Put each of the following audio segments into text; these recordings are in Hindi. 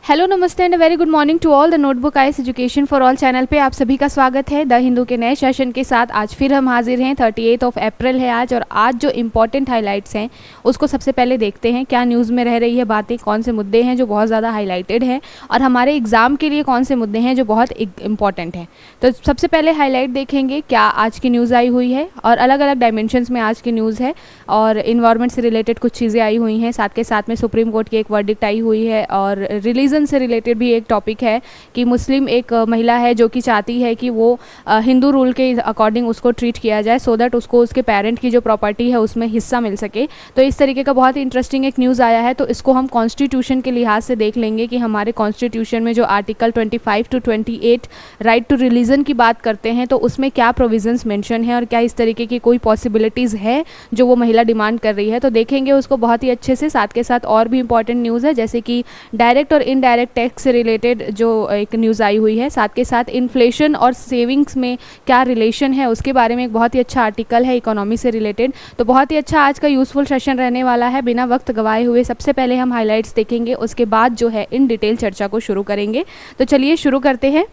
हेलो नमस्ते and very good morning to all the Notebook IAS education for all channel पे आप सभी का स्वागत है। द हिंदू के नए सेशन के साथ आज फिर हम हाजिर हैं। 38 अप्रैल है आज, और आज जो इम्पोर्टेंट हाइलाइट्स हैं उसको सबसे पहले देखते हैं। क्या न्यूज़ में रह रही है बातें, कौन से मुद्दे हैं जो बहुत ज़्यादा हाईलाइटेड हैं, और हमारे एग्ज़ाम के लिए कौन से मुद्दे हैं जो बहुत इंपॉर्टेंट हैं। तो सबसे पहले हाईलाइट देखेंगे क्या आज की न्यूज़ आई हुई है, और अलग अलग डायमेंशंस में आज की न्यूज़ है, और इन्वायरमेंट से रिलेटेड कुछ चीज़ें आई हुई हैं। साथ के साथ में सुप्रीम कोर्ट की एक वर्डिक्ट आई हुई है, और रिलीजन से रिलेटेड भी एक टॉपिक है कि मुस्लिम एक महिला है जो कि चाहती है कि वो हिंदू रूल के अकॉर्डिंग उसको ट्रीट किया जाए, सो दैट उसको उसके पेरेंट की जो प्रॉपर्टी है उसमें हिस्सा मिल सके। तो इस तरीके का बहुत ही इंटरेस्टिंग एक न्यूज़ आया है। तो इसको हम कॉन्स्टिट्यूशन के लिहाज से देख लेंगे कि हमारे कॉन्स्टिट्यूशन में जो article 25 to 28 right to religion की बात करते हैं, तो उसमें क्या प्रोविजंस मेंशन है और क्या इस तरीके की कोई पॉसिबिलिटीज़ है जो वो महिला डिमांड कर रही है। तो देखेंगे उसको बहुत ही अच्छे से। साथ के साथ और भी इंपॉर्टेंट न्यूज़ है, जैसे कि डायरेक्ट और इनडायरेक्ट टैक्स से रिलेटेड जो एक न्यूज़ आई हुई है। साथ के साथ इन्फ्लेशन और सेविंग्स में क्या रिलेशन है उसके बारे में एक बहुत ही अच्छा आर्टिकल है इकोनॉमी से रिलेटेड। तो बहुत ही अच्छा आज का यूज़फुल सेशन रहने वाला है। बिना वक्त गवाए हुए सबसे पहले हम हाइलाइट्स देखेंगे, उसके बाद जो है इन डिटेल चर्चा को शुरू करेंगे। तो चलिए शुरू करते हैं।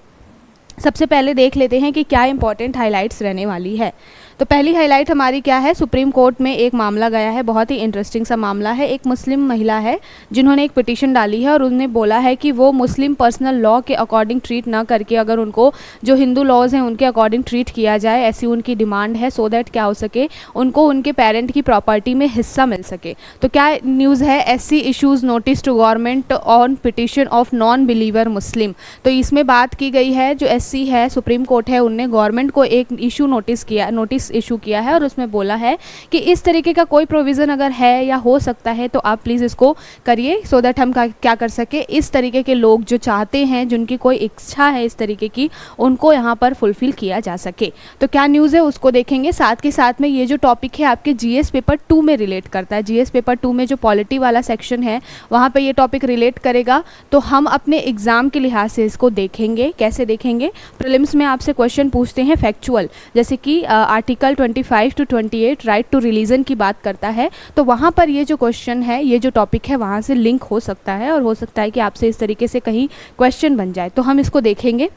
सबसे पहले देख लेते हैं कि क्या इंपॉर्टेंट हाइलाइट्स रहने वाली है। तो पहली हाईलाइट हमारी क्या है, सुप्रीम कोर्ट में एक मामला गया है, बहुत ही इंटरेस्टिंग सा मामला है। एक मुस्लिम महिला है जिन्होंने एक पिटीशन डाली है, और उन्होंने बोला है कि वो मुस्लिम पर्सनल लॉ के अकॉर्डिंग ट्रीट ना करके अगर उनको जो हिंदू लॉज हैं उनके अकॉर्डिंग ट्रीट किया जाए, ऐसी उनकी डिमांड है, सो दैट क्या हो सके, उनको उनके पेरेंट की प्रॉपर्टी में हिस्सा मिल सके। तो क्या न्यूज़ है, SC issues notice to government on petition of non believer Muslim. तो इसमें बात की गई है, जो SC है सुप्रीम कोर्ट है, उनने गवर्नमेंट को एक नोटिस इशू किया है, और उसमें बोला है कि इस तरीके का कोई प्रोविज़न अगर है या हो सकता है तो आप प्लीज़ इसको करिए, सो दैट हम क्या कर सके, इस तरीके के लोग जो चाहते हैं, जिनकी कोई इच्छा है इस तरीके की, उनको यहाँ पर फुलफ़िल किया जा सके। तो क्या न्यूज़ है उसको देखेंगे। साथ के साथ में ये जो टॉपिक है आपके GS पेपर 2 में रिलेट करता है। GS पेपर 2 में जो पॉलिटी वाला सेक्शन है वहाँ पर ये टॉपिक रिलेट करेगा। तो हम अपने एग्ज़ाम के लिहाज से इसको देखेंगे। कैसे देखेंगे, प्रीलिम्स में आपसे क्वेश्चन पूछते हैं फैक्चुअल, जैसे कि article 25 to 28 right to religion की बात करता है, तो वहाँ पर ये जो क्वेश्चन है, ये जो टॉपिक है, वहाँ से लिंक हो सकता है, और हो सकता है कि आपसे इस तरीके से कहीं क्वेश्चन बन जाए। तो हम इसको देखेंगे।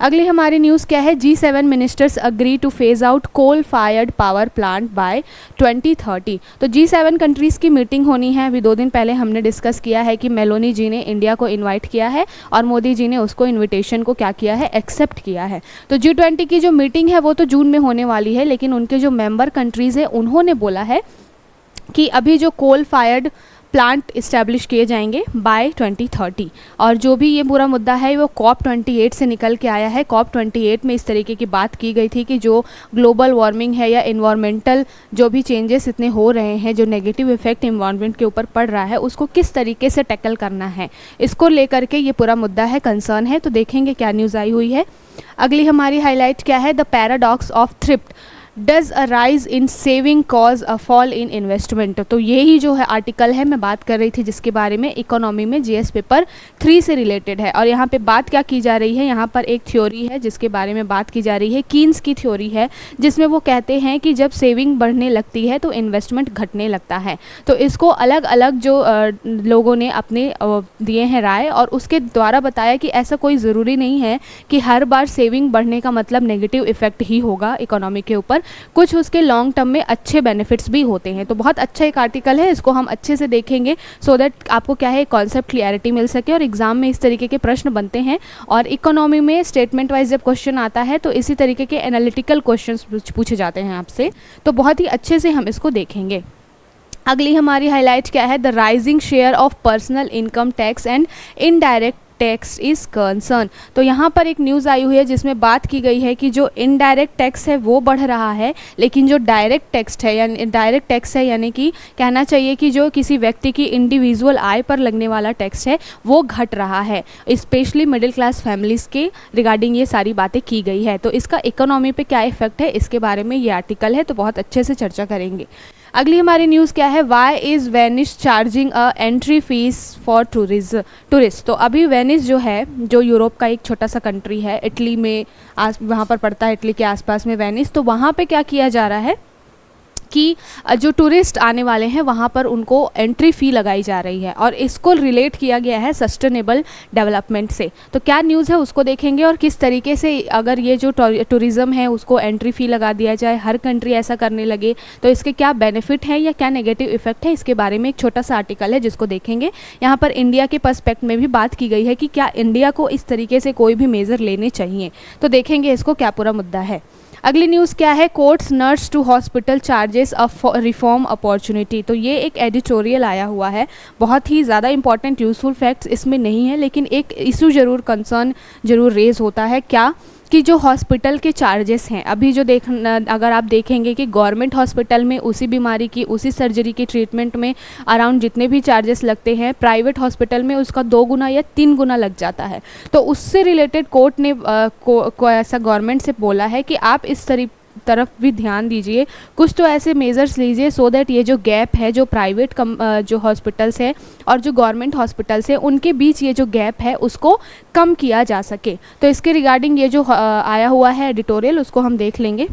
अगली हमारी न्यूज़ क्या है, G7 ministers agree to phase out coal fired power plant by 2030। तो G7 कंट्रीज़ की मीटिंग होनी है। अभी 2 दिन पहले हमने डिस्कस किया है कि मेलोनी जी ने इंडिया को इनवाइट किया है, और मोदी जी ने उसको इनविटेशन को क्या किया है, एक्सेप्ट किया है। तो G20 की जो मीटिंग है वो तो जून में होने वाली है, लेकिन उनके जो मेंबर कंट्रीज़ हैं उन्होंने बोला है कि अभी जो कोल फायर्ड प्लांट इस्टेब्लिश किए जाएंगे बाय 2030। और जो भी ये पूरा मुद्दा है वो COP28 से निकल के आया है। COP28 में इस तरीके की बात की गई थी कि जो ग्लोबल वार्मिंग है या इन्वायरमेंटल जो भी चेंजेस इतने हो रहे हैं, जो नेगेटिव इफेक्ट इन्वायरमेंट के ऊपर पड़ रहा है, उसको किस तरीके से टैकल करना है, इसको लेकर के ये पूरा मुद्दा है, कंसर्न है। तो देखेंगे क्या न्यूज़ आई हुई है। अगली हमारी हाईलाइट क्या है, the paradox of thrift does a rise in saving cause a fall in investment. तो यही जो है आर्टिकल है मैं बात कर रही थी, जिसके बारे में इकोनॉमी में GS पेपर 3 से रिलेटेड है। और यहाँ पे बात क्या की जा रही है, यहाँ पर एक थ्योरी है जिसके बारे में बात की जा रही है, कीन्स की थ्योरी है, जिसमें वो कहते हैं कि जब सेविंग बढ़ने लगती है तो इन्वेस्टमेंट घटने लगता है। तो इसको अलग अलग जो लोगों ने अपने दिए हैं राय, और उसके द्वारा बताया कि ऐसा कोई ज़रूरी नहीं है कि हर बार सेविंग बढ़ने का मतलब नेगेटिव इफेक्ट ही होगा इकोनॉमी के ऊपर, कुछ उसके लॉन्ग टर्म में अच्छे बेनिफिट्स भी होते हैं। तो बहुत अच्छा एक आर्टिकल है, इसको हम अच्छे से देखेंगे, सो दैट आपको क्या है, कॉन्सेप्ट क्लियरिटी मिल सके, और एग्जाम में इस तरीके के प्रश्न बनते हैं। और इकोनॉमी में स्टेटमेंट वाइज जब क्वेश्चन आता है तो इसी तरीके के एनालिटिकल क्वेश्चंस पूछे जाते हैं आपसे, तो बहुत ही अच्छे से हम इसको देखेंगे। अगली हमारी हाईलाइट क्या है, the rising share of personal income tax and indirect tax is concern. तो यहाँ पर एक न्यूज़ आई हुई है जिसमें बात की गई है कि जो इनडायरेक्ट टैक्स है वो बढ़ रहा है, लेकिन जो डायरेक्ट टैक्स है यानी कि कहना चाहिए कि जो किसी व्यक्ति की इंडिविजुअल आय पर लगने वाला टैक्स है वो घट रहा है, स्पेशली मिडिल क्लास फैमिलीज़ के रिगार्डिंग ये सारी बातें की गई है। तो इसका इकोनॉमी पे क्या इफेक्ट है, इसके बारे में ये आर्टिकल है, तो बहुत अच्छे से चर्चा करेंगे। अगली हमारी न्यूज़ क्या है, why is Venice charging a entry fees for tourist. तो अभी वेनिस जो है, जो यूरोप का एक छोटा सा कंट्री है, इटली में वहाँ पर पड़ता है, इटली के आसपास में वेनिस। तो वहाँ पे क्या किया जा रहा है, कि जो टूरिस्ट आने वाले हैं वहाँ पर उनको एंट्री फ़ी लगाई जा रही है और इसको रिलेट किया गया है सस्टेनेबल डेवलपमेंट से। तो क्या न्यूज़ है उसको देखेंगे और किस तरीके से अगर ये जो टूरिज़्म है उसको एंट्री फ़ी लगा दिया जाए, हर कंट्री ऐसा करने लगे, तो इसके क्या बेनिफिट है या क्या नेगेटिव इफेक्ट है, इसके बारे में एक छोटा सा आर्टिकल है जिसको देखेंगे। यहाँ पर इंडिया के पर्सपेक्ट में भी बात की गई है कि क्या इंडिया को इस तरीके से कोई भी मेजर लेने चाहिए, तो देखेंगे इसको क्या पूरा मुद्दा है। अगली न्यूज़ क्या है, court's nurse to hospital charges a reform opportunity. तो ये एक एडिटोरियल आया हुआ है, बहुत ही ज़्यादा इंपॉर्टेंट यूज़फुल फैक्ट्स इसमें नहीं है, लेकिन एक इशू ज़रूर, कंसर्न ज़रूर रेज होता है। क्या कि जो हॉस्पिटल के चार्जेस हैं, अभी जो अगर आप देखेंगे कि गवर्नमेंट हॉस्पिटल में उसी बीमारी की, उसी सर्जरी की ट्रीटमेंट में अराउंड जितने भी चार्जेस लगते हैं, प्राइवेट हॉस्पिटल में उसका 2 गुना या 3 गुना लग जाता है। तो उससे रिलेटेड कोर्ट ने ऐसा गवर्नमेंट से बोला है कि आप इस तरफ भी ध्यान दीजिए, कुछ तो ऐसे मेजर्स लीजिए सो दैट ये जो गैप है, जो प्राइवेट जो हॉस्पिटल्स है और जो गवर्नमेंट हॉस्पिटल्स है उनके बीच ये जो गैप है उसको कम किया जा सके। तो इसके रिगार्डिंग ये जो आया हुआ है एडिटोरियल उसको हम देख लेंगे।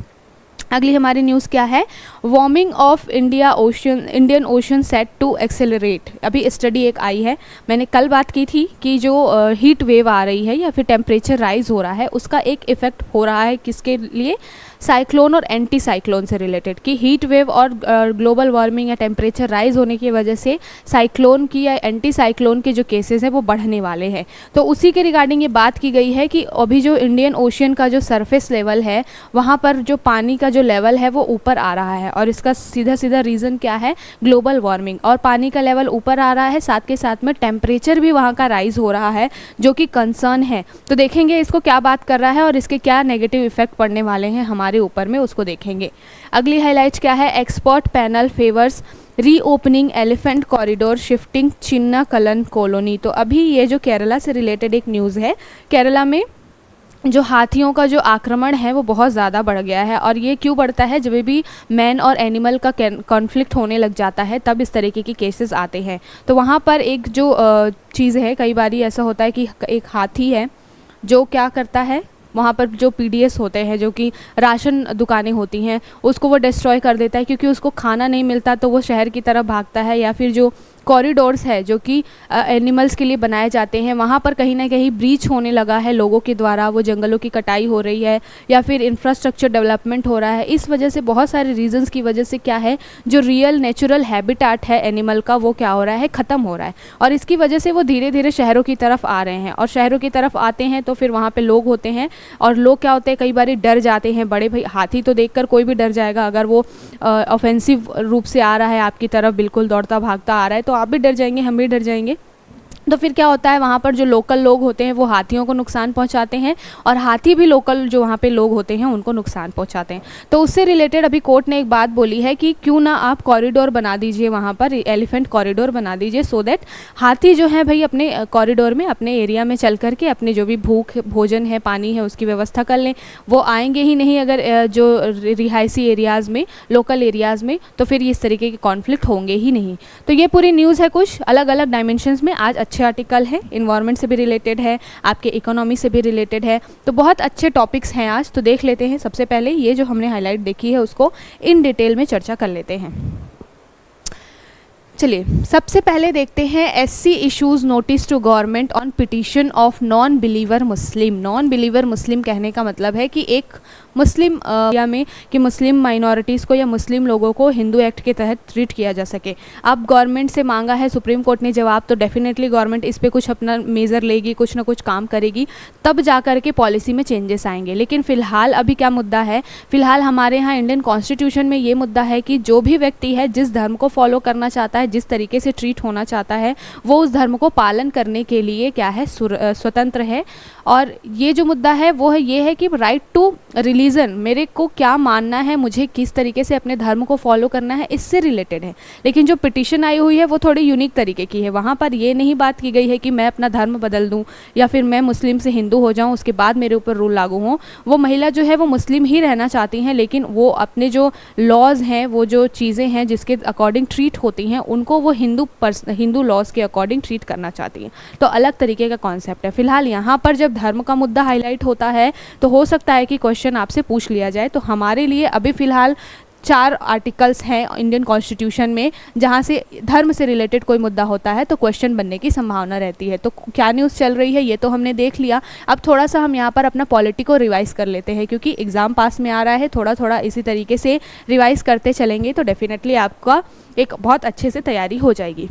अगली हमारी न्यूज़ क्या है, warming of Indian Ocean set to accelerate. अभी स्टडी एक आई है, मैंने कल बात की थी कि जो हीट वेव आ रही है या फिर टेम्परेचर राइज हो रहा है उसका एक इफ़ेक्ट हो रहा है किसके लिए, साइक्लोन और एंटी साइक्लोन से रिलेटेड, कि हीट वेव और ग्लोबल वार्मिंग या टेम्परेचर राइज होने की वजह से साइक्लोन की या एंटी साइक्लोन के जो केसेस हैं वो बढ़ने वाले हैं। तो उसी के रिगार्डिंग ये बात की गई है कि अभी जो इंडियन ओशियन का जो सरफेस लेवल है वहाँ पर जो पानी का जो लेवल है वो ऊपर आ रहा है और इसका सीधा सीधा रीज़न क्या है, ग्लोबल वार्मिंग, और पानी का लेवल ऊपर आ रहा है, साथ के साथ में टेम्परेचर भी वहाँ का राइज हो रहा है जो कि कंसर्न है। तो देखेंगे इसको क्या बात कर रहा है और इसके क्या नेगेटिव इफेक्ट पड़ने वाले हैं हमारे ऊपर में, उसको देखेंगे। अगली हाईलाइट क्या है, expert panel favours reopening elephant corridor shifting Chinnakanal colony. तो अभी ये जो केरला से रिलेटेड एक न्यूज़ है, केरला में जो हाथियों का जो आक्रमण है वो बहुत ज़्यादा बढ़ गया है और ये क्यों बढ़ता है, जब भी मैन और एनिमल का कॉन्फ्लिक्ट होने लग जाता है तब इस तरीके की केसेस आते हैं। तो वहाँ पर एक जो चीज़ है, कई बार ऐसा होता है कि एक हाथी है जो क्या करता है, वहाँ पर जो पीडीएस होते हैं, जो कि राशन दुकानें होती हैं, उसको वो डिस्ट्रॉय कर देता है क्योंकि उसको खाना नहीं मिलता, तो वो शहर की तरफ भागता है। या फिर जो कॉरिडोर्स है जो कि एनिमल्स के लिए बनाए जाते हैं, वहाँ पर कहीं ना कहीं ब्रीच होने लगा है लोगों के द्वारा, वो जंगलों की कटाई हो रही है या फिर इंफ्रास्ट्रक्चर डेवलपमेंट हो रहा है। इस वजह से, बहुत सारे रीजंस की वजह से क्या है, जो रियल नेचुरल हैबिटेट है एनिमल का वो क्या हो रहा है, ख़त्म हो रहा है। और इसकी वजह से वो धीरे धीरे शहरों की तरफ आ रहे हैं और शहरों की तरफ आते हैं तो फिर वहाँ पर लोग होते हैं और लोग क्या होते हैं, कई बार डर जाते हैं। बड़े भाई हाथी तो देखकर कोई भी डर जाएगा, अगर वो ऑफेंसिव रूप से आ रहा है आपकी तरफ, बिल्कुल दौड़ता भागता आ रहा है, तो आप भी डर जाएंगे, हम भी डर जाएंगे। तो फिर क्या होता है, वहाँ पर जो लोकल लोग होते हैं वो हाथियों को नुकसान पहुँचाते हैं और हाथी भी लोकल जो वहाँ पे लोग होते हैं उनको नुकसान पहुँचाते हैं। तो उससे रिलेटेड अभी कोर्ट ने एक बात बोली है कि क्यों ना आप कॉरिडोर बना दीजिए, वहाँ पर एलिफेंट कॉरिडोर बना दीजिए, सो दैट हाथी जो है भाई अपने कॉरिडोर में, अपने एरिया में चल करके अपने जो भी भोजन है, पानी है, उसकी व्यवस्था कर लें। वो आएंगे ही नहीं अगर जो रिहायशी एरियाज़ में, लोकल एरियाज़ में, तो फिर इस तरीके के कॉन्फ्लिक्ट होंगे ही नहीं। तो ये पूरी न्यूज़ है, कुछ अलग अलग डायमेंशंस में। आज अच्छे आर्टिकल है, इन्वायरमेंट से भी रिलेटेड है, आपके इकोनॉमी से भी रिलेटेड है, तो बहुत अच्छे टॉपिक्स हैं आज। तो देख लेते हैं, सबसे पहले ये जो हमने हाईलाइट देखी है उसको इन डिटेल में चर्चा कर लेते हैं। चलिए सबसे पहले देखते हैं, SC issues notice to government on petition of non believer Muslim. Non believer Muslim कहने का मतलब है कि एक मुस्लिम एरिया में कि मुस्लिम माइनॉरिटीज़ को या मुस्लिम लोगों को हिंदू एक्ट के तहत ट्रीट किया जा सके। अब गवर्नमेंट से मांगा है, सुप्रीम कोर्ट ने जवाब, तो डेफिनेटली गवर्नमेंट इस पर कुछ अपना मेज़र लेगी, कुछ ना कुछ काम करेगी, तब जा कर के पॉलिसी में चेंजेस आएंगे। लेकिन फ़िलहाल अभी क्या मुद्दा है, फ़िलहाल हमारे यहाँ इंडियन कॉन्स्टिट्यूशन में ये मुद्दा है कि जो भी व्यक्ति है जिस धर्म को फॉलो करना चाहता है, जिस तरीके से ट्रीट होना चाहता है, वो उस धर्म को पालन करने के लिए क्या है, स्वतंत्र है। और ये जो मुद्दा है वो है ये है कि राइट टू रिलीजन, मेरे को क्या मानना है, मुझे किस तरीके से अपने धर्म को फॉलो करना है, इससे रिलेटेड है। लेकिन जो पिटीशन आई हुई है वो थोड़ी यूनिक तरीके की है। वहाँ पर ये नहीं बात की गई है कि मैं अपना धर्म बदल दूँ या फिर मैं मुस्लिम से हिंदू हो जाऊँ उसके बाद मेरे ऊपर रूल लागू हों। वो महिला जो है वो मुस्लिम ही रहना चाहती हैं, लेकिन वो अपने जो लॉज हैं, वो जो चीज़ें हैं जिसके अकॉर्डिंग ट्रीट होती हैं, उनको वो हिंदू लॉज के अकॉर्डिंग ट्रीट करना चाहती हैं। तो अलग तरीके का कॉन्सेप्ट है। फिलहाल यहाँ पर जब धर्म का मुद्दा हाईलाइट होता है तो हो सकता है कि क्वेश्चन आपसे पूछ लिया जाए। तो हमारे लिए अभी फ़िलहाल 4 आर्टिकल्स हैं इंडियन कॉन्स्टिट्यूशन में जहाँ से धर्म से रिलेटेड कोई मुद्दा होता है तो क्वेश्चन बनने की संभावना रहती है। तो क्या न्यूज़ चल रही है ये तो हमने देख लिया। अब थोड़ा सा हम यहाँ पर अपना पॉलिटी को रिवाइज़ कर लेते हैं, क्योंकि एग्ज़ाम पास में आ रहा है, थोड़ा थोड़ा इसी तरीके से रिवाइज़ करते चलेंगे तो डेफिनेटली आपका एक बहुत अच्छे से तैयारी हो जाएगी।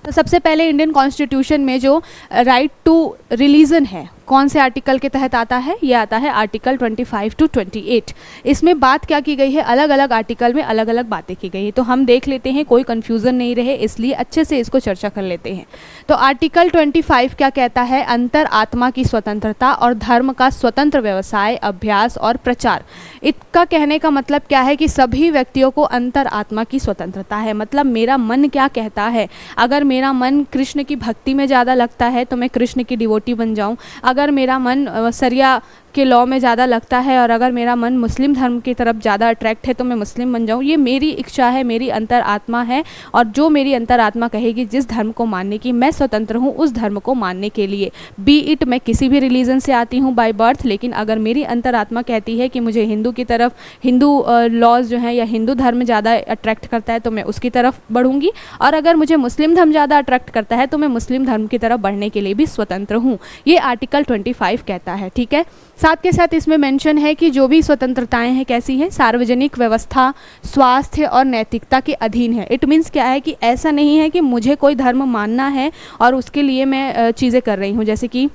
तो सबसे पहले इंडियन कॉन्स्टिट्यूशन में जो राइट टू रिलीजन है कौन से आर्टिकल के तहत आता है, ये आता है आर्टिकल 25 to 28। इसमें बात क्या की गई है, अलग अलग आर्टिकल में अलग अलग बातें की गई हैं, तो हम देख लेते हैं, कोई कन्फ्यूज़न नहीं रहे इसलिए अच्छे से इसको चर्चा कर लेते हैं। तो आर्टिकल 25 क्या कहता है, अंतर आत्मा की स्वतंत्रता और धर्म का स्वतंत्र व्यवसाय, अभ्यास और प्रचार। इसका कहने का मतलब क्या है कि सभी व्यक्तियों को अंतर आत्मा की स्वतंत्रता है, मतलब मेरा मन क्या कहता है। अगर मेरा मन कृष्ण की भक्ति में ज़्यादा लगता है तो मैं कृष्ण की डिवोटी बन जाऊँ, अगर मेरा मन शरिया के लॉ में ज़्यादा लगता है और अगर मेरा मन मुस्लिम धर्म की तरफ ज़्यादा अट्रैक्ट है तो मैं मुस्लिम बन जाऊँ। ये मेरी इच्छा है, मेरी अंतर आत्मा है, और जो मेरी अंतर आत्मा कहेगी जिस धर्म को मानने की, मैं स्वतंत्र हूँ उस धर्म को मानने के लिए। बी इट मैं किसी भी रिलीजन से आती हूँ बाय बर्थ, लेकिन अगर मेरी अंतर आत्मा कहती है कि मुझे हिंदू की तरफ, हिंदू लॉज जो हैं या हिंदू धर्म ज़्यादा अट्रैक्ट करता है तो मैं उसकी तरफ बढ़ूँगी, और अगर मुझे मुस्लिम धर्म ज़्यादा अट्रैक्ट करता है तो मैं मुस्लिम धर्म की तरफ बढ़ने के लिए भी स्वतंत्र हूँ। ये आर्टिकल 25 कहता है, ठीक है। साथ के साथ इसमें मेंशन है कि जो भी स्वतंत्रताएं हैं कैसी हैं, सार्वजनिक व्यवस्था, स्वास्थ्य और नैतिकता के अधीन है। इट मीन्स क्या है कि ऐसा नहीं है कि मुझे कोई धर्म मानना है और उसके लिए मैं चीज़ें कर रही हूँ। जैसे कि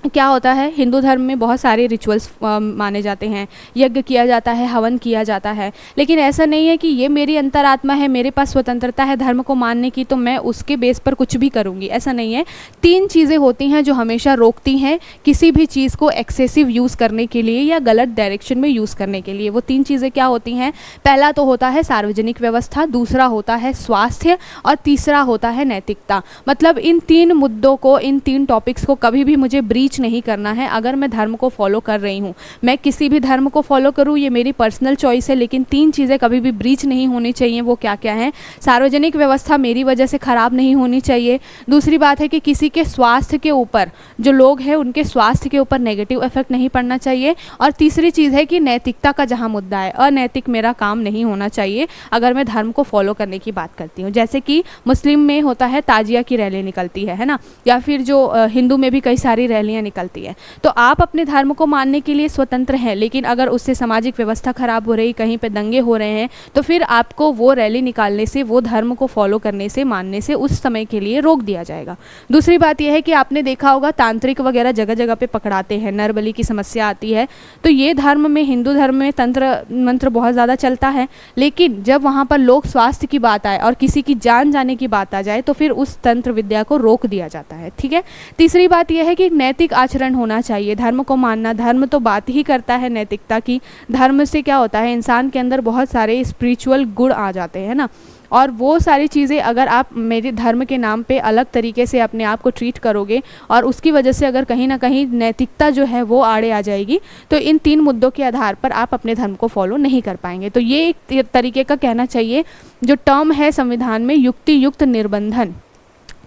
क्या होता है, हिंदू धर्म में बहुत सारे रिचुअल्स माने जाते हैं, यज्ञ किया जाता है, हवन किया जाता है, लेकिन ऐसा नहीं है कि ये मेरी अंतरात्मा है, मेरे पास स्वतंत्रता है धर्म को मानने की तो मैं उसके बेस पर कुछ भी करूँगी, ऐसा नहीं है। 3 चीज़ें होती हैं जो हमेशा रोकती हैं किसी भी चीज़ को एक्सेसिव यूज़ करने के लिए या गलत डायरेक्शन में यूज़ करने के लिए। वो 3 चीज़ें क्या होती हैं, पहला तो होता है सार्वजनिक व्यवस्था, दूसरा होता है स्वास्थ्य और तीसरा होता है नैतिकता। मतलब इन 3 मुद्दों को, इन 3 टॉपिक्स को कभी भी मुझे ब्रीच नहीं करना है। अगर मैं धर्म को फॉलो कर रही हूँ, मैं किसी भी धर्म को फॉलो करूँ, ये मेरी पर्सनल चॉइस है, लेकिन 3 चीज़ें कभी भी ब्रीच नहीं होनी चाहिए। वो क्या क्या है, सार्वजनिक व्यवस्था मेरी वजह से ख़राब नहीं होनी चाहिए। दूसरी बात है कि किसी के स्वास्थ्य के ऊपर, जो लोग हैं उनके स्वास्थ्य के ऊपर नेगेटिव इफेक्ट नहीं पड़ना चाहिए। और तीसरी चीज़ है कि नैतिकता का जहाँ मुद्दा है, अनैतिक मेरा काम नहीं होना चाहिए अगर मैं धर्म को फॉलो करने की बात करती हूँ। जैसे कि मुस्लिम में होता है ताजिया की रैली निकलती है ना, या फिर जो हिंदू में भी कई सारी रैलियाँ निकलती है। तो आप अपने धर्म को मानने के लिए स्वतंत्र हैं, लेकिन अगर उससे सामाजिक व्यवस्था खराब हो रही, कहीं पे दंगे हो रहे हैं, तो फिर आपको वो रैली निकालने से, वो धर्म को फॉलो करने से, मानने से उस समय के लिए रोक दिया जाएगा। दूसरी बात यह है कि आपने देखा होगा तांत्रिक वगैरह जगह जगह पे पकड़ाते हैं, नरबली की समस्या आती है, तो ये धर्म में, हिंदू धर्म में तंत्र मंत्र बहुत ज़्यादा चलता है, लेकिन जब वहाँ पर लोक स्वास्थ्य की बात आए और किसी की जान जाने की बात आ जाए तो फिर उस तंत्र विद्या को रोक दिया जाता है, ठीक है। तीसरी बात यह है कि नैतिक आचरण होना चाहिए, धर्म को मानना, धर्म तो बात ही करता है नैतिकता की। धर्म से क्या होता है, इंसान के अंदर बहुत सारे स्पिरिचुअल गुण आ जाते हैं ना, और वो सारी चीज़ें अगर आप मेरे धर्म के नाम पे अलग तरीके से अपने आप को ट्रीट करोगे और उसकी वजह से अगर कहीं ना कहीं नैतिकता जो है वो आड़े आ जाएगी, तो इन 3 मुद्दों के आधार पर आप अपने धर्म को फॉलो नहीं कर पाएंगे। तो ये एक तरीके का कहना चाहिए, जो टर्म है संविधान में, युक्ति युक्त निर्बंधन।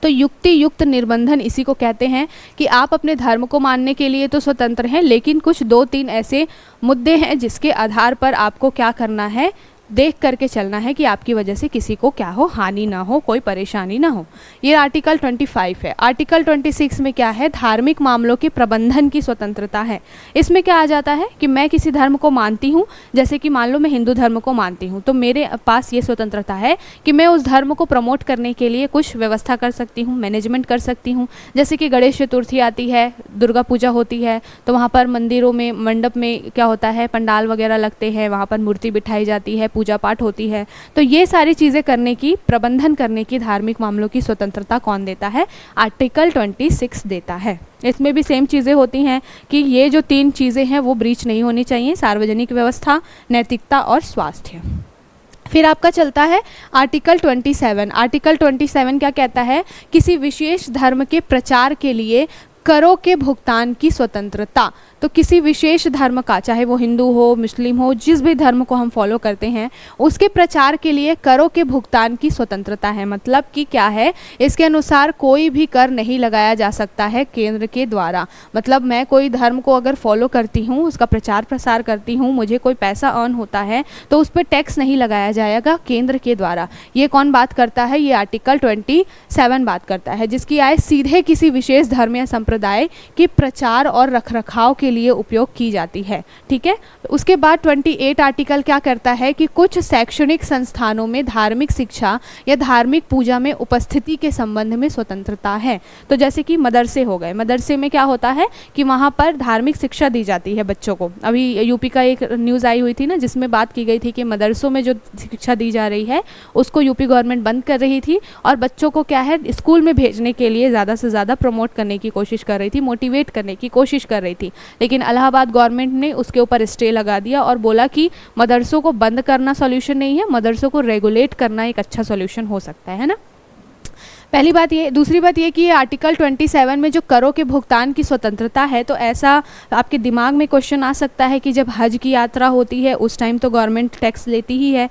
तो युक्ति युक्त निर्बंधन इसी को कहते हैं कि आप अपने धर्म को मानने के लिए तो स्वतंत्र हैं, लेकिन कुछ 2-3 ऐसे मुद्दे हैं जिसके आधार पर आपको क्या करना है, देख करके चलना है कि आपकी वजह से किसी को क्या हो, हानि ना हो, कोई परेशानी ना हो। ये आर्टिकल 25 है। आर्टिकल 26 में क्या है, धार्मिक मामलों के प्रबंधन की स्वतंत्रता है। इसमें क्या आ जाता है कि मैं किसी धर्म को मानती हूँ, जैसे कि मान लो मैं हिंदू धर्म को मानती हूँ, तो मेरे पास ये स्वतंत्रता है कि मैं उस धर्म को प्रमोट करने के लिए कुछ व्यवस्था कर सकती हूँ, मैनेजमेंट कर सकती हूँ। जैसे कि गणेश चतुर्थी आती है, दुर्गा पूजा होती है, तो वहाँ पर मंदिरों में, मंडप में क्या होता है, पंडाल वगैरह लगते हैं, वहाँ पर मूर्ति बिठाई जाती है, पूजा पाठ होती है। तो ये सारी चीज़ें करने की, प्रबंधन करने की धार्मिक मामलों की स्वतंत्रता कौन देता है, आर्टिकल 26 देता है। इसमें भी सेम चीज़ें होती हैं कि ये जो 3 चीज़ें हैं वो ब्रीच नहीं होनी चाहिए, सार्वजनिक व्यवस्था, नैतिकता और स्वास्थ्य। फिर आपका चलता है आर्टिकल 27। आर्टिकल 27 क्या कहता है, किसी विशेष धर्म के प्रचार के लिए करों के भुगतान की स्वतंत्रता। तो किसी विशेष धर्म का, चाहे वो हिंदू हो, मुस्लिम हो, जिस भी धर्म को हम फॉलो करते हैं, उसके प्रचार के लिए करों के भुगतान की स्वतंत्रता है। मतलब कि क्या है, इसके अनुसार कोई भी कर नहीं लगाया जा सकता है केंद्र के द्वारा। मतलब मैं कोई धर्म को अगर फॉलो करती हूँ, उसका प्रचार प्रसार करती हूँ, मुझे कोई पैसा अर्न होता है, तो उस पर टैक्स नहीं लगाया जाएगा केंद्र के द्वारा। ये कौन बात करता है? ये आर्टिकल 27 बात करता है, जिसकी आय सीधे किसी विशेष धर्म या संप्रदाय के प्रचार और रखरखाव के लिए उपयोग की जाती है। ठीक है। उसके बाद 28 आर्टिकल क्या करता है कि कुछ शैक्षणिक संस्थानों में धार्मिक शिक्षा या धार्मिक पूजा में उपस्थिति के संबंध में स्वतंत्रता है। तो जैसे कि मदरसे हो गए, मदरसे में क्या होता है कि वहाँ पर धार्मिक शिक्षा दी जाती है बच्चों को। अभी यूपी का एक न्यूज़ आई हुई थी ना, जिसमें बात की गई थी कि मदरसों में जो शिक्षा दी जा रही है उसको यूपी गवर्नमेंट बंद कर रही थी, और बच्चों को क्या है, स्कूल में भेजने के लिए ज़्यादा से ज़्यादा प्रमोट करने की कोशिश कर रही थी, मोटिवेट करने की कोशिश कर रही थी। लेकिन इलाहाबाद गवर्नमेंट ने उसके ऊपर स्टे लगा दिया और बोला कि मदरसों को बंद करना सॉल्यूशन नहीं है, मदरसों को रेगुलेट करना एक अच्छा सॉल्यूशन हो सकता है ना। पहली बात ये। दूसरी बात ये कि ये आर्टिकल 27 में जो करों के भुगतान की स्वतंत्रता है, तो ऐसा आपके दिमाग में क्वेश्चन आ सकता है कि जब हज की यात्रा होती है उस टाइम तो गवर्नमेंट टैक्स लेती ही है।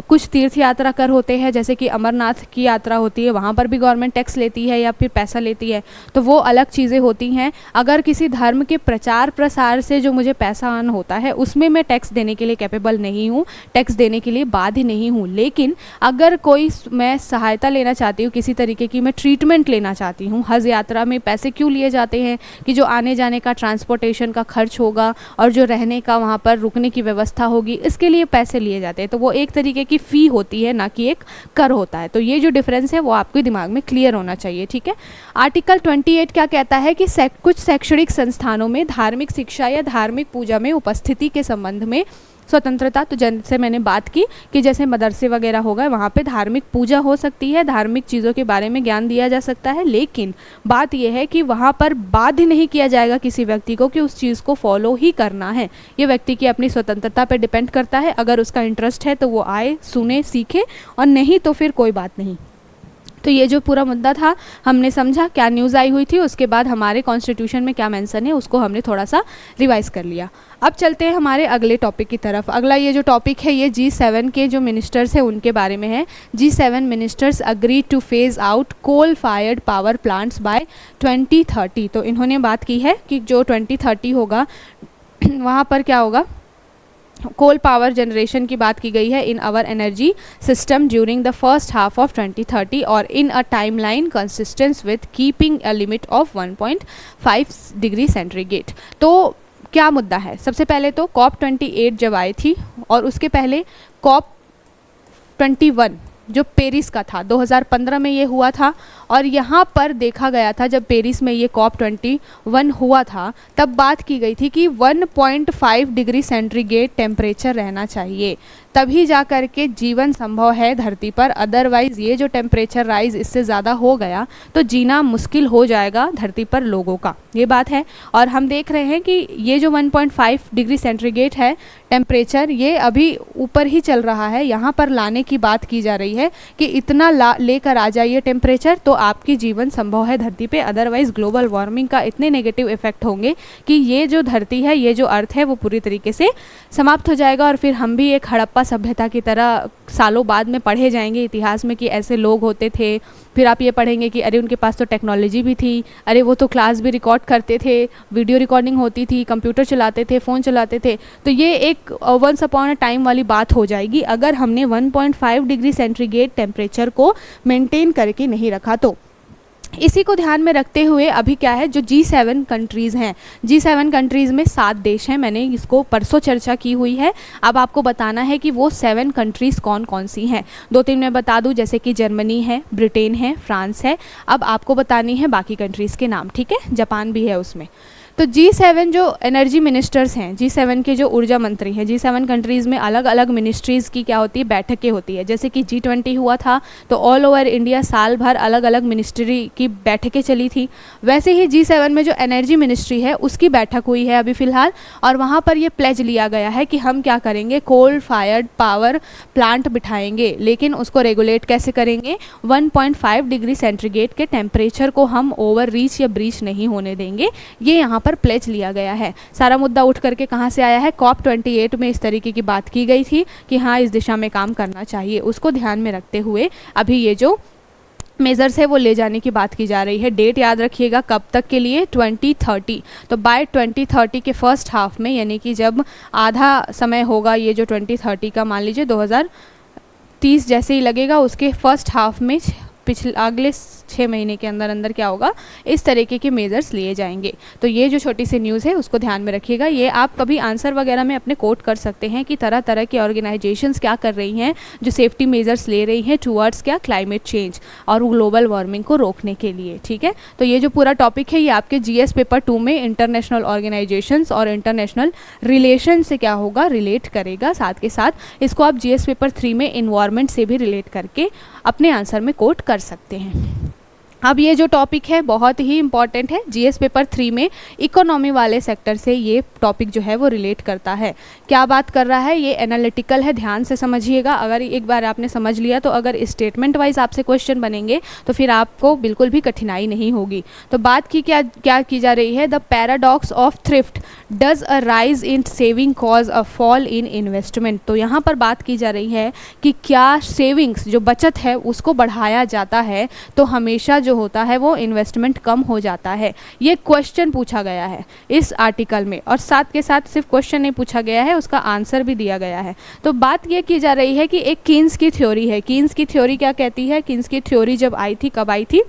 कुछ तीर्थ यात्रा कर होते हैं, जैसे कि अमरनाथ की यात्रा होती है, वहाँ पर भी गवर्नमेंट टैक्स लेती है या फिर पैसा लेती है, तो वो अलग चीज़ें होती हैं। अगर किसी धर्म के प्रचार प्रसार से जो मुझे पैसा अर्न होता है उसमें मैं टैक्स देने के लिए कैपेबल नहीं हूँ, टैक्स देने के लिए बाध्य नहीं हूँ। लेकिन अगर कोई मैं सहायता लेना चाहती हूँ, किसी तरीके की मैं ट्रीटमेंट लेना चाहती हूँ, हज यात्रा में पैसे क्यों लिए जाते हैं कि जो आने जाने का ट्रांसपोर्टेशन का खर्च होगा और जो रहने का वहाँ पर रुकने की व्यवस्था होगी, इसके लिए पैसे लिए जाते हैं। तो वो एक तरीके की फ़ी होती है, ना कि एक कर होता है। तो ये जो डिफरेंस है वो आपके दिमाग में क्लियर होना चाहिए। ठीक है। आर्टिकल 28 क्या कहता है कि कुछ शैक्षणिक संस्थानों में धार्मिक शिक्षा या धार्मिक पूजा में उपस्थिति के संबंध में स्वतंत्रता। तो जैसे मैंने बात की कि जैसे मदरसे वगैरह हो गए, वहाँ पे धार्मिक पूजा हो सकती है, धार्मिक चीज़ों के बारे में ज्ञान दिया जा सकता है, लेकिन बात यह है कि वहाँ पर बाध्य नहीं किया जाएगा किसी व्यक्ति को कि उस चीज़ को फॉलो ही करना है। ये व्यक्ति की अपनी स्वतंत्रता पर डिपेंड करता है। अगर उसका इंटरेस्ट है तो वो आए, सुने, सीखे, और नहीं तो फिर कोई बात नहीं। तो ये जो पूरा मुद्दा था हमने समझा, क्या न्यूज़ आई हुई थी, उसके बाद हमारे कॉन्स्टिट्यूशन में क्या मेंशन है उसको हमने थोड़ा सा रिवाइज कर लिया। अब चलते हैं हमारे अगले टॉपिक की तरफ। अगला ये जो टॉपिक है ये G7 के जो मिनिस्टर्स हैं उनके बारे में है। G7 ministers agree to phase out coal fired power plants by 2030। तो इन्होंने बात की है कि जो 2030 होगा वहाँ पर क्या होगा, कोल पावर जनरेशन की बात की गई है in our energy system during the first half of 2030 और in a timeline consistence with keeping a limit of 1.5 degree centigrade. तो क्या मुद्दा है? सबसे पहले तो COP28 जब आई थी, और उसके पहले COP21 जो पेरिस का था 2015 में ये हुआ था, और यहाँ पर देखा गया था जब पेरिस में ये COP21 हुआ था तब बात की गई थी कि 1.5 डिग्री सेंटीग्रेड टेम्परेचर रहना चाहिए, तभी जा कर के जीवन संभव है धरती पर। अदरवाइज़ ये जो टेम्परेचर राइज इससे ज़्यादा हो गया तो जीना मुश्किल हो जाएगा धरती पर लोगों का, ये बात है। और हम देख रहे हैं कि ये जो 1.5 डिग्री सेंटीग्रेड है टेम्परेचर, ये अभी ऊपर ही चल रहा है। यहाँ पर लाने की बात की जा रही है कि इतना लेकर आ जाइए टेम्परेचर तो आपकी जीवन संभव है धरती पे। अदरवाइज़ ग्लोबल वार्मिंग का इतने नेगेटिव इफेक्ट होंगे कि ये जो धरती है, ये जो अर्थ है, वो पूरी तरीके से समाप्त हो जाएगा। और फिर हम भी एक हड़प्पा सभ्यता की तरह सालों बाद में पढ़े जाएंगे इतिहास में कि ऐसे लोग होते थे। फिर आप ये पढ़ेंगे कि अरे उनके पास तो टेक्नोलॉजी भी थी, अरे वो तो क्लास भी रिकॉर्ड करते थे, वीडियो रिकॉर्डिंग होती थी, कंप्यूटर चलाते थे, फ़ोन चलाते थे। तो ये एक वंस अपॉन अ टाइम वाली बात हो जाएगी अगर हमने 1.5 डिग्री सेंटीग्रेड टेम्परेचर को मेंटेन करके नहीं रखा तो। इसी को ध्यान में रखते हुए अभी क्या है, जो G7 कंट्रीज़ हैं, G7 कंट्रीज़ में 7 देश हैं। मैंने इसको परसों चर्चा की हुई है। अब आपको बताना है कि वो 7 कंट्रीज़ कौन कौन सी हैं। 2-3 मैं बता दूं, जैसे कि जर्मनी है, ब्रिटेन है, फ्रांस है। अब आपको बतानी है बाकी कंट्रीज़ के नाम, ठीक है? जापान भी है उसमें। तो G7 जो एनर्जी मिनिस्टर्स हैं, G7 के जो ऊर्जा मंत्री हैं, G7 कंट्रीज़ में अलग अलग मिनिस्ट्रीज़ की क्या होती है, बैठकें होती है। जैसे कि G20 हुआ था तो ऑल ओवर इंडिया साल भर अलग अलग मिनिस्ट्री की बैठकें चली थी। वैसे ही G7 में जो एनर्जी मिनिस्ट्री है उसकी बैठक हुई है अभी फ़िलहाल, और वहाँ पर ये प्लेज लिया गया है कि हम क्या करेंगे, कोल फायर्ड पावर प्लांट बिठाएंगे, लेकिन उसको रेगुलेट कैसे करेंगे, 1.5 डिग्री सेंटीग्रेड के टेम्परेचर को हम ओवर रीच या ब्रीच नहीं होने देंगे। ये यहाँ पर प्लेज लिया गया है। सारा मुद्दा उठ करके कहाँ से आया है, COP28 में इस तरीके की बात की गई थी कि हाँ इस दिशा में काम करना चाहिए। उसको ध्यान में रखते हुए अभी ये जो मेजर्स है वो ले जाने की बात की जा रही है। डेट याद रखिएगा कब तक के लिए, 2030। तो बाय 2030 के फर्स्ट हाफ में, यानी कि जब आधा समय होगा ये जो 2030 का, मान लीजिए 2030 जैसे ही लगेगा, उसके फर्स्ट हाफ में अगले 6 महीने के अंदर अंदर क्या होगा, इस तरीके के मेजर्स लिए जाएंगे। तो ये जो छोटी सी न्यूज़ है उसको ध्यान में रखिएगा। ये आप कभी आंसर वगैरह में अपने कोट कर सकते हैं कि तरह तरह की ऑर्गेनाइजेशंस क्या कर रही हैं जो सेफ्टी मेजर्स ले रही हैं टूवर्ड्स क्या, क्लाइमेट चेंज और ग्लोबल वार्मिंग को रोकने के लिए। ठीक है, तो ये जो पूरा टॉपिक है ये आपके GS पेपर 2 में इंटरनेशनल ऑर्गेनाइजेशंस और इंटरनेशनल रिलेशन से क्या होगा, रिलेट करेगा। साथ के साथ इसको आप GS पेपर 3 में इन्वायरमेंट से भी रिलेट करके अपने आंसर में कोट कर सकते हैं। अब ये जो टॉपिक है बहुत ही इंपॉर्टेंट है, GS पेपर 3 में इकोनॉमी वाले सेक्टर से ये टॉपिक जो है वो रिलेट करता है। क्या बात कर रहा है, ये एनालिटिकल है, ध्यान से समझिएगा। अगर एक बार आपने समझ लिया तो अगर स्टेटमेंट वाइज आपसे क्वेश्चन बनेंगे तो फिर आपको बिल्कुल भी कठिनाई नहीं होगी। तो बात की क्या की जा रही है, the paradox of thrift does a rise in saving cause a fall in investment. तो यहाँ पर बात की जा रही है कि क्या सेविंग्स जो बचत है उसको बढ़ाया जाता है तो हमेशा जो होता है वो इन्वेस्टमेंट कम हो जाता है। ये क्वेश्चन पूछा गया है इस आर्टिकल में, और साथ के साथ सिर्फ क्वेश्चन नहीं पूछा गया है, उसका आंसर भी दिया गया है। तो बात ये की जा रही है कि एक कीन्स की थ्योरी है। कीन्स की थ्योरी क्या कहती है, कीन्स की थ्योरी जब आई थी, कब आई थी,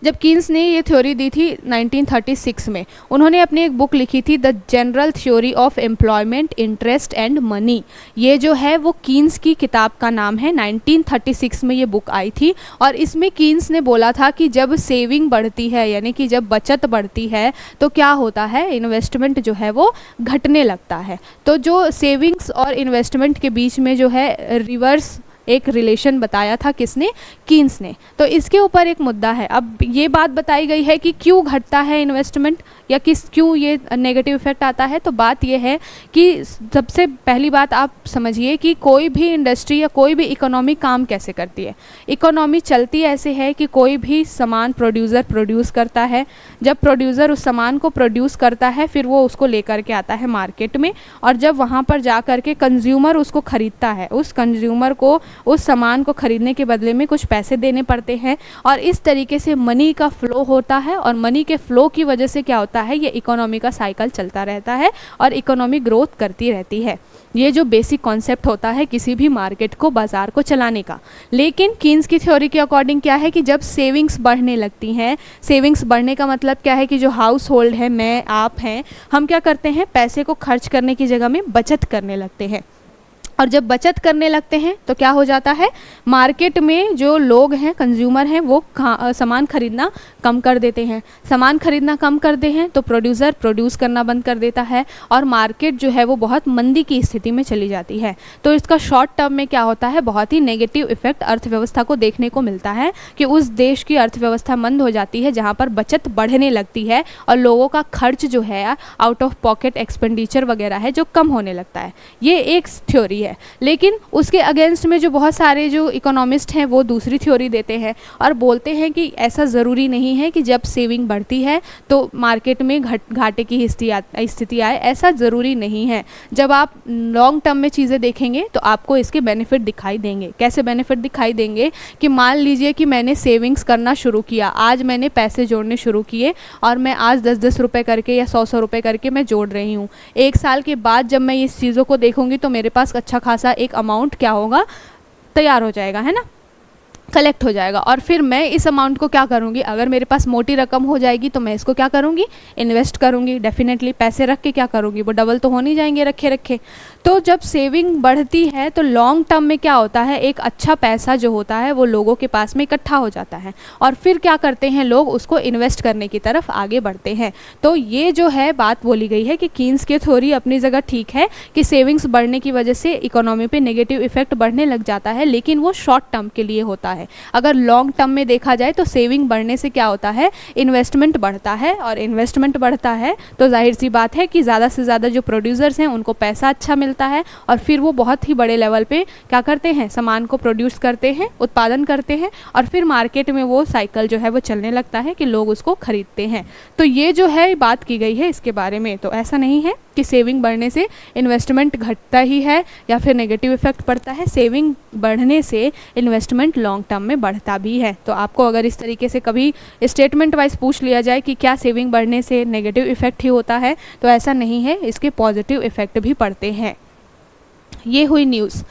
जब कीन्स ने ये थ्योरी दी थी 1936 में। उन्होंने अपनी एक बुक लिखी थी the general theory of employment, interest and money. ये जो है वो कीन्स की किताब का नाम है। 1936 में ये बुक आई थी और इसमें कीन्स ने बोला था कि जब सेविंग बढ़ती है, यानी कि जब बचत बढ़ती है तो क्या होता है, इन्वेस्टमेंट जो है वो घटने लगता है। तो जो सेविंग्स और इन्वेस्टमेंट के बीच में जो है रिवर्स एक रिलेशन बताया था किसने, कीन्स ने। तो इसके ऊपर एक मुद्दा है। अब ये बात बताई गई है कि क्यों घटता है इन्वेस्टमेंट या क्यों ये नेगेटिव इफेक्ट आता है। तो बात ये है कि सबसे पहली बात आप समझिए कि कोई भी इंडस्ट्री या कोई भी इकोनॉमी काम कैसे करती है। इकोनॉमी चलती ऐसे है कि कोई भी सामान प्रोड्यूसर प्रोड्यूस करता है। जब प्रोड्यूसर उस सामान को प्रोड्यूस करता है फिर वो उसको लेकर के आता है मार्केट में, और जब वहाँ पर जा कर के कंज्यूमर उसको ख़रीदता है, उस कंज्यूमर को उस सामान को खरीदने के बदले में कुछ पैसे देने पड़ते हैं, और इस तरीके से मनी का फ्लो होता है। और मनी के फ्लो की वजह से क्या होता है, ये इकोनॉमी का साइकिल चलता रहता है और इकोनॉमी ग्रोथ करती रहती है। ये जो बेसिक कॉन्सेप्ट होता है किसी भी मार्केट को, बाजार को चलाने का। लेकिन कीन्स की थ्योरी के अकॉर्डिंग क्या है कि जब सेविंग्स बढ़ने लगती हैं, सेविंग्स बढ़ने का मतलब क्या है कि जो हाउस होल्ड है, मैं आप हैं, हम क्या करते हैं, पैसे को खर्च करने की जगह में बचत करने लगते हैं। और जब बचत करने लगते हैं तो क्या हो जाता है, मार्केट में जो लोग हैं, कंज्यूमर हैं, वो सामान खरीदना कम कर देते हैं। सामान खरीदना कम करते हैं तो प्रोड्यूसर प्रोड्यूस करना बंद कर देता है और मार्केट जो है वो बहुत मंदी की स्थिति में चली जाती है। तो इसका शॉर्ट टर्म में क्या होता है, बहुत ही नेगेटिव इफेक्ट अर्थव्यवस्था को देखने को मिलता है कि उस देश की अर्थव्यवस्था मंद हो जाती है जहाँ पर बचत बढ़ने लगती है और लोगों का खर्च जो है, आउट ऑफ पॉकेट एक्सपेंडिचर वगैरह है, जो कम होने लगता है। ये एक थ्योरी है। लेकिन उसके अगेंस्ट में जो बहुत सारे जो इकोनॉमिस्ट हैं वो दूसरी थ्योरी देते हैं और बोलते हैं कि ऐसा ज़रूरी नहीं है कि जब सेविंग बढ़ती है तो मार्केट में घाटे की स्थिति आए, ऐसा ज़रूरी नहीं है। जब आप लॉन्ग टर्म में चीज़ें देखेंगे तो आपको इसके बेनिफिट दिखाई देंगे। कैसे बेनिफिट दिखाई देंगे कि मान लीजिए कि मैंने सेविंग्स करना शुरू किया, आज मैंने पैसे जोड़ने शुरू किए और मैं आज 10-10 रुपये करके या 100-100 रुपये करके मैं जोड़ रही हूँ। एक साल के बाद जब मैं इस चीज़ों को देखूँगी तो मेरे पास अच्छा खासा एक अमाउंट क्या होगा, तैयार हो जाएगा, है ना, कलेक्ट हो जाएगा। और फिर मैं इस अमाउंट को क्या करूँगी, अगर मेरे पास मोटी रकम हो जाएगी तो मैं इसको क्या करूँगी, इन्वेस्ट करूँगी। डेफिनेटली पैसे रख के क्या करूँगी, वो डबल तो हो नहीं जाएंगे रखे रखे। तो जब सेविंग बढ़ती है तो लॉन्ग टर्म में क्या होता है, एक अच्छा पैसा जो होता है वो लोगों के पास में इकट्ठा हो जाता है और फिर क्या करते हैं लोग, उसको इन्वेस्ट करने की तरफ आगे बढ़ते हैं। तो ये जो है बात बोली गई है कि कीन्स की थ्योरी अपनी जगह ठीक है कि सेविंग्स बढ़ने की वजह से इकोनॉमी पे नेगेटिव इफेक्ट बढ़ने लग जाता है, लेकिन वो शॉर्ट टर्म के लिए होता है। है। अगर लॉन्ग टर्म में देखा जाए तो सेविंग बढ़ने से क्या होता है, इन्वेस्टमेंट बढ़ता है, और इन्वेस्टमेंट बढ़ता है तो जाहिर सी बात है कि ज़्यादा से ज़्यादा जो प्रोड्यूसर्स हैं उनको पैसा अच्छा मिलता है, और फिर वो बहुत ही बड़े लेवल पे क्या करते हैं, सामान को प्रोड्यूस करते हैं, उत्पादन करते हैं, और फिर मार्केट में वो साइकिल जो है वो चलने लगता है कि लोग उसको खरीदते हैं। तो ये जो है बात की गई है इसके बारे में। तो ऐसा नहीं है कि सेविंग बढ़ने से इन्वेस्टमेंट घटता ही है या फिर नेगेटिव इफेक्ट पड़ता है। सेविंग बढ़ने से इन्वेस्टमेंट लॉन्ग टर्म में बढ़ता भी है। तो आपको अगर इस तरीके से कभी स्टेटमेंट वाइज पूछ लिया जाए कि क्या सेविंग बढ़ने से नेगेटिव इफेक्ट ही होता है, तो ऐसा नहीं है, इसके पॉजिटिव इफेक्ट भी पड़ते हैं। ये हुई न्यूज़।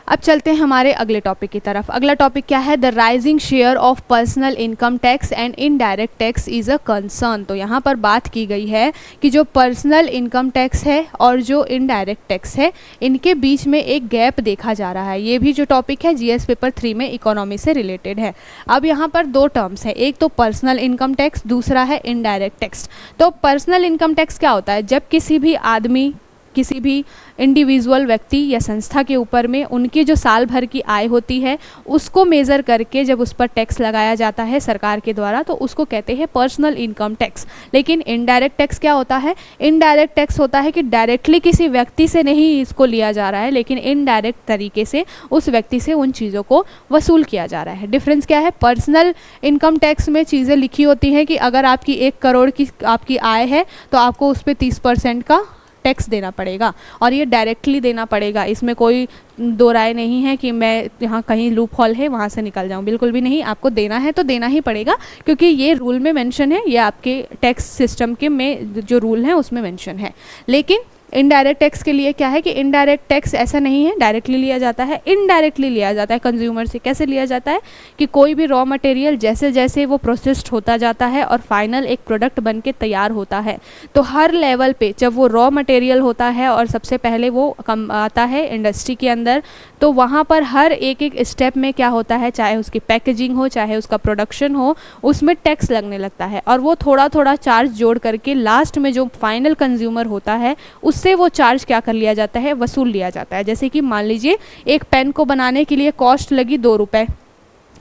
अब चलते हैं हमारे अगले टॉपिक की तरफ। अगला टॉपिक क्या है, the rising share of personal income tax and indirect tax is a concern. तो यहाँ पर बात की गई है कि जो पर्सनल इनकम टैक्स है और जो इनडायरेक्ट टैक्स है, इनके बीच में एक गैप देखा जा रहा है। ये भी जो टॉपिक है जीएस पेपर 3 में इकोनॉमी से रिलेटेड है। अब यहाँ पर दो टर्म्स है, एक तो पर्सनल इनकम टैक्स, दूसरा है इनडायरेक्ट टैक्स। तो पर्सनल इनकम टैक्स क्या होता है, जब किसी भी आदमी, किसी भी इंडिविजुअल व्यक्ति या संस्था के ऊपर में उनकी जो साल भर की आय होती है उसको मेज़र करके जब उस पर टैक्स लगाया जाता है सरकार के द्वारा, तो उसको कहते हैं पर्सनल इनकम टैक्स। लेकिन इनडायरेक्ट टैक्स क्या होता है, इनडायरेक्ट टैक्स होता है कि डायरेक्टली किसी व्यक्ति से नहीं इसको लिया जा रहा है, लेकिन इनडायरेक्ट तरीके से उस व्यक्ति से उन चीज़ों को वसूल किया जा रहा है। डिफरेंस क्या है, पर्सनल इनकम टैक्स में चीज़ें लिखी होती हैं कि अगर आपकी 1 करोड़ की आपकी आय है तो आपको उस पर 30% का टैक्स देना पड़ेगा, और ये डायरेक्टली देना पड़ेगा। इसमें कोई दो राय नहीं है कि मैं यहाँ कहीं लूप हॉल है वहाँ से निकल जाऊँ, बिल्कुल भी नहीं। आपको देना है तो देना ही पड़ेगा, क्योंकि ये रूल में मेंशन है, ये आपके टैक्स सिस्टम के में जो रूल हैं उसमें मेंशन है। लेकिन इनडायरेक्ट टैक्स के लिए क्या है कि इनडायरेक्ट टैक्स ऐसा नहीं है डायरेक्टली लिया जाता है, इनडायरेक्टली लिया जाता है कंज्यूमर से। कैसे लिया जाता है कि कोई भी रॉ मटेरियल जैसे जैसे वो प्रोसेस्ड होता जाता है और फाइनल एक प्रोडक्ट बन के तैयार होता है, तो हर लेवल पे जब वो रॉ मटेरियल होता है और सबसे पहले वो कम आता है इंडस्ट्री के अंदर, तो वहाँ पर हर एक एक स्टेप में क्या होता है, चाहे उसकी पैकेजिंग हो, चाहे उसका प्रोडक्शन हो, उसमें टैक्स लगने लगता है। और वो थोड़ा थोड़ा चार्ज जोड़ करके लास्ट में जो फाइनल कंज्यूमर होता है उससे वो चार्ज क्या कर लिया जाता है, वसूल लिया जाता है। जैसे कि मान लीजिए एक पेन को बनाने के लिए कॉस्ट लगी 2 रुपये,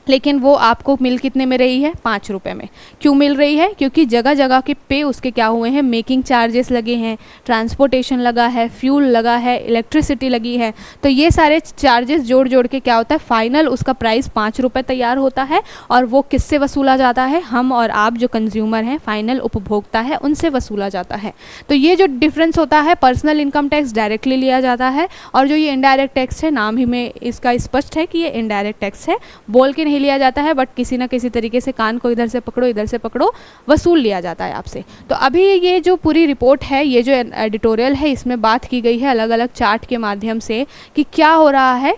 लेकिन वो आपको मिल कितने में रही है, 5 रुपये में। क्यों मिल रही है, क्योंकि जगह जगह के पे उसके क्या हुए हैं, मेकिंग चार्जेस लगे हैं, ट्रांसपोर्टेशन लगा है, फ्यूल लगा है, इलेक्ट्रिसिटी लगी है। तो ये सारे चार्जेस जोड़ जोड़ के क्या होता है, फाइनल उसका प्राइस 5 रुपये तैयार होता है, और वो किससे वसूला जाता है, हम और आप जो कंज्यूमर हैं, फाइनल उपभोक्ता है, उनसे वसूला जाता है। तो ये जो डिफरेंस होता है, पर्सनल इनकम टैक्स डायरेक्टली लिया जाता है, और जो ये इनडायरेक्ट टैक्स है, नाम ही में इसका स्पष्ट है कि ये इनडायरेक्ट टैक्स है, बोल के नहीं लिया जाता है, बट किसी ना किसी तरीके से कान को इधर से पकड़ो इधर से पकड़ो वसूल लिया जाता है आपसे। तो अभी ये जो पूरी रिपोर्ट है, ये जो एडिटोरियल है, इसमें बात की गई है अलग अलग चार्ट के माध्यम से कि क्या हो रहा है।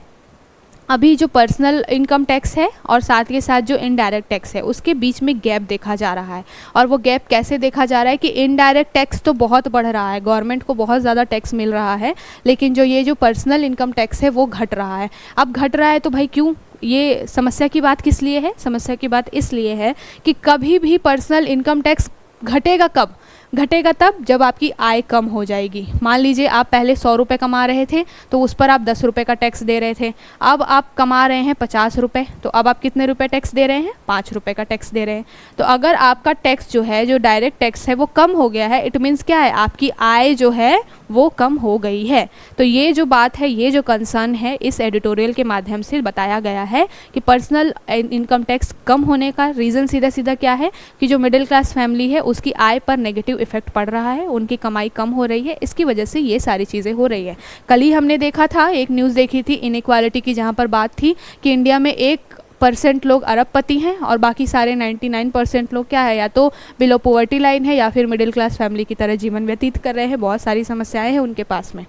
अभी जो पर्सनल इनकम टैक्स है और साथ के साथ जो इनडायरेक्ट टैक्स है उसके बीच में गैप देखा जा रहा है। और वो गैप कैसे देखा जा रहा है कि इनडायरेक्ट टैक्स तो बहुत बढ़ रहा है, गवर्नमेंट को बहुत ज़्यादा टैक्स मिल रहा है, लेकिन जो ये जो पर्सनल इनकम टैक्स है वो घट रहा है। अब घट रहा है तो भाई क्यों, ये समस्या की बात किस लिए है, समस्या की बात इसलिए है कि कभी भी पर्सनल इनकम टैक्स घटेगा कब, घटेगा तब जब आपकी आय कम हो जाएगी। मान लीजिए आप पहले 100 रुपये कमा रहे थे तो उस पर आप 10 रुपये का टैक्स दे रहे थे, अब आप कमा रहे हैं 50 रुपये, तो अब आप कितने रुपये टैक्स दे रहे हैं, 5 रुपये का टैक्स दे रहे हैं। तो अगर आपका टैक्स जो है, जो डायरेक्ट टैक्स है वो कम हो गया है, इट मीन्स क्या है, आपकी आय जो है वो कम हो गई है। तो ये जो बात है, ये जो कंसर्न है, इस एडिटोरियल के माध्यम से बताया गया है कि पर्सनल इनकम टैक्स कम होने का रीज़न सीधा सीधा क्या है कि जो मिडिल क्लास फैमिली है उसकी आय पर नेगेटिव इफेक्ट पड़ रहा है, उनकी कमाई कम हो रही है, इसकी वजह से ये सारी चीज़ें हो रही है। कल ही हमने देखा था, एक न्यूज़ देखी थी इनइक्वालिटी की, जहाँ पर बात थी कि इंडिया में 1% लोग अरबपति हैं और बाकी सारे 99% लोग क्या है, या तो बिलो पॉवर्टी लाइन है या फिर मिडिल क्लास फैमिली की तरह जीवन व्यतीत कर रहे हैं, बहुत सारी समस्याएं हैं उनके पास में।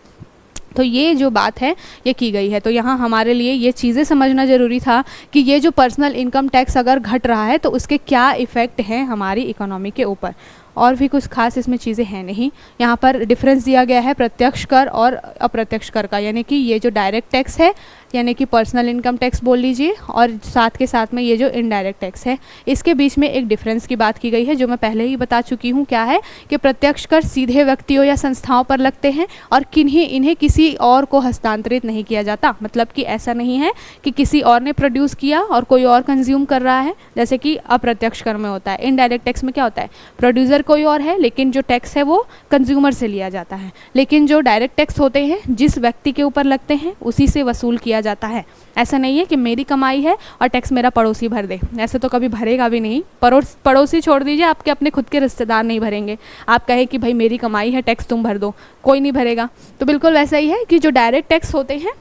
तो ये जो बात है ये की गई है। तो यहाँ हमारे लिए ये चीज़ें समझना ज़रूरी था कि ये जो पर्सनल इनकम टैक्स अगर घट रहा है तो उसके क्या इफ़ेक्ट हैं हमारी इकोनॉमी के ऊपर। और भी कुछ खास इसमें चीज़ें हैं नहीं। यहाँ पर डिफरेंस दिया गया है प्रत्यक्ष कर और अप्रत्यक्ष कर का, यानी कि ये जो डायरेक्ट टैक्स है यानी कि पर्सनल इनकम टैक्स बोल लीजिए, और साथ के साथ में ये जो इनडायरेक्ट टैक्स है, इसके बीच में एक डिफरेंस की बात की गई है जो मैं पहले ही बता चुकी हूँ। क्या है कि प्रत्यक्ष कर सीधे व्यक्तियों या संस्थाओं पर लगते हैं और इन्हें किसी और को हस्तांतरित नहीं किया जाता। मतलब कि ऐसा नहीं है कि किसी और ने प्रोड्यूस किया और कोई और कंज्यूम कर रहा है, जैसे कि अप्रत्यक्ष कर में होता है। इनडायरेक्ट टैक्स में क्या होता है, प्रोड्यूसर कोई और है लेकिन जो टैक्स है वो कंज्यूमर से लिया जाता है। लेकिन जो डायरेक्ट टैक्स होते हैं जिस व्यक्ति के ऊपर लगते हैं उसी से वसूल किया जाता है। ऐसा नहीं है कि मेरी कमाई है और टैक्स मेरा पड़ोसी भर दे, ऐसे तो कभी भरेगा भी नहीं। पड़ोसी छोड़ दीजिए, आपके अपने खुद के रिश्तेदार नहीं भरेंगे। आप कहें कि भाई मेरी कमाई है टैक्स तुम भर दो, कोई नहीं भरेगा। तो बिल्कुल वैसा ही है कि जो डायरेक्ट टैक्स होते हैं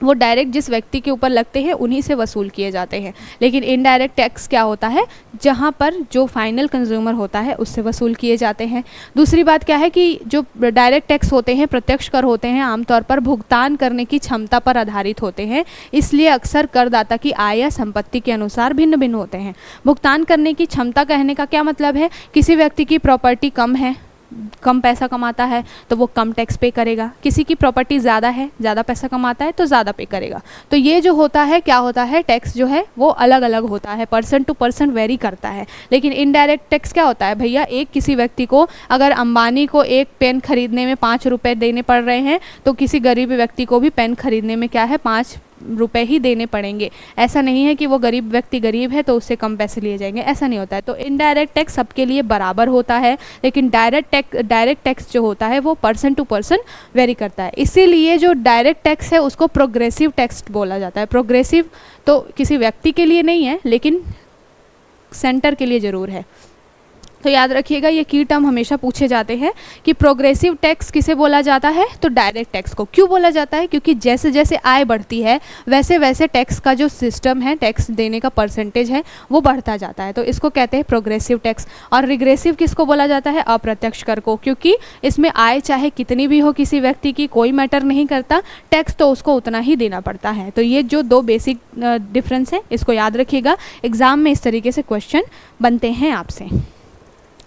वो डायरेक्ट जिस व्यक्ति के ऊपर लगते हैं उन्हीं से वसूल किए जाते हैं। लेकिन इनडायरेक्ट टैक्स क्या होता है, जहाँ पर जो फाइनल कंज्यूमर होता है उससे वसूल किए जाते हैं। दूसरी बात क्या है कि जो डायरेक्ट टैक्स होते हैं, प्रत्यक्ष कर होते हैं, आमतौर पर भुगतान करने की क्षमता पर आधारित होते हैं, इसलिए अक्सर करदाता की आय या संपत्ति के अनुसार भिन्न भिन्न होते हैं। भुगतान करने की क्षमता कहने का क्या मतलब है, किसी व्यक्ति की प्रॉपर्टी कम है, कम पैसा कमाता है तो वो कम टैक्स पे करेगा। किसी की प्रॉपर्टी ज़्यादा है, ज़्यादा पैसा कमाता है तो ज़्यादा पे करेगा। तो ये जो होता है क्या होता है, टैक्स जो है वो अलग अलग होता है, पर्सन टू पर्सन वेरी करता है। लेकिन इनडायरेक्ट टैक्स क्या होता है भैया, एक किसी व्यक्ति को अगर अंबानी को एक पेन खरीदने में 5 रुपये देने पड़ रहे हैं तो किसी गरीब व्यक्ति को भी पेन खरीदने में क्या है 5 रुपए ही देने पड़ेंगे। ऐसा नहीं है कि वो गरीब व्यक्ति गरीब है तो उससे कम पैसे लिए जाएंगे, ऐसा नहीं होता है। तो इनडायरेक्ट टैक्स सबके लिए बराबर होता है, लेकिन डायरेक्ट टैक्स जो होता है वो पर्सन टू पर्सन वेरी करता है। इसीलिए जो डायरेक्ट टैक्स है उसको प्रोग्रेसिव टैक्स बोला जाता है। प्रोग्रेसिव तो किसी व्यक्ति के लिए नहीं है लेकिन सेंटर के लिए ज़रूर है। तो याद रखिएगा ये की टर्म हमेशा पूछे जाते हैं कि प्रोग्रेसिव टैक्स किसे बोला जाता है, तो डायरेक्ट टैक्स को। क्यों बोला जाता है, क्योंकि जैसे जैसे आय बढ़ती है वैसे वैसे टैक्स का जो सिस्टम है, टैक्स देने का परसेंटेज है वो बढ़ता जाता है, तो इसको कहते हैं प्रोग्रेसिव टैक्स। और रिग्रेसिव किसको बोला जाता है, अप्रत्यक्ष कर को, क्योंकि इसमें आय चाहे कितनी भी हो किसी व्यक्ति की कोई मैटर नहीं करता, टैक्स तो उसको उतना ही देना पड़ता है। तो ये जो 2 बेसिक डिफरेंस है इसको याद रखिएगा, एग्जाम में इस तरीके से क्वेश्चन बनते हैं आपसे।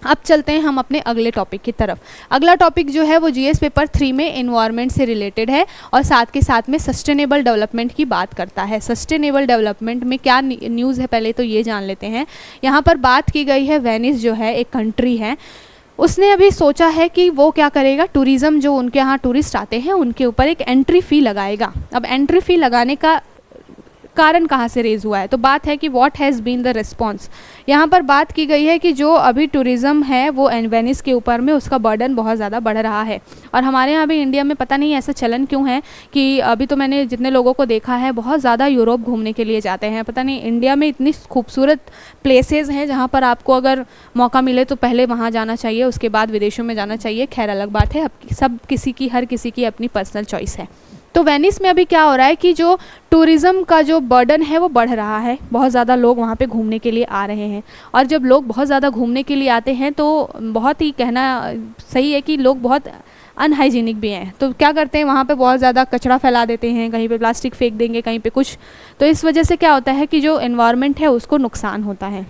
अब चलते हैं हम अपने अगले टॉपिक की तरफ। अगला टॉपिक जो है वो जीएस पेपर 3 में एनवायरनमेंट से रिलेटेड है और साथ के साथ में सस्टेनेबल डेवलपमेंट की बात करता है। सस्टेनेबल डेवलपमेंट में क्या न्यूज़ है पहले तो ये जान लेते हैं। यहाँ पर बात की गई है, वेनिस जो है एक कंट्री है, उसने अभी सोचा है कि वो क्या करेगा, टूरिज़्म जो उनके यहाँ टूरिस्ट आते हैं उनके ऊपर एक एंट्री फ़ी लगाएगा। अब एंट्री फ़ी लगाने का कारण कहाँ से रेज हुआ है, तो बात है कि what has been the response. यहाँ पर बात की गई है कि जो अभी टूरिज़्म है वो वेनिस के ऊपर में उसका बर्डन बहुत ज़्यादा बढ़ रहा है। और हमारे यहाँ भी इंडिया में पता नहीं ऐसा चलन क्यों है कि अभी तो मैंने जितने लोगों को देखा है बहुत ज़्यादा यूरोप घूमने के लिए जाते हैं। पता नहीं, इंडिया में इतनी खूबसूरत प्लेसेस हैं जहाँ पर आपको अगर मौका मिले तो पहले वहाँ जाना चाहिए, उसके बाद विदेशों में जाना चाहिए। खैर अलग बात है, अब सब हर किसी की अपनी पर्सनल चॉइस है। तो वेनिस में अभी क्या हो रहा है कि जो टूरिज़्म का जो बर्डन है वो बढ़ रहा है, बहुत ज़्यादा लोग वहाँ पे घूमने के लिए आ रहे हैं। और जब लोग बहुत ज़्यादा घूमने के लिए आते हैं तो बहुत ही कहना सही है कि लोग बहुत अनहाइजीनिक भी हैं। तो क्या करते हैं, वहाँ पे बहुत ज़्यादा कचरा फैला देते हैं, कहीं पे प्लास्टिक फेंक देंगे, कहीं पे कुछ। तो इस वजह से क्या होता है कि जो एनवायरनमेंट है उसको नुकसान होता है।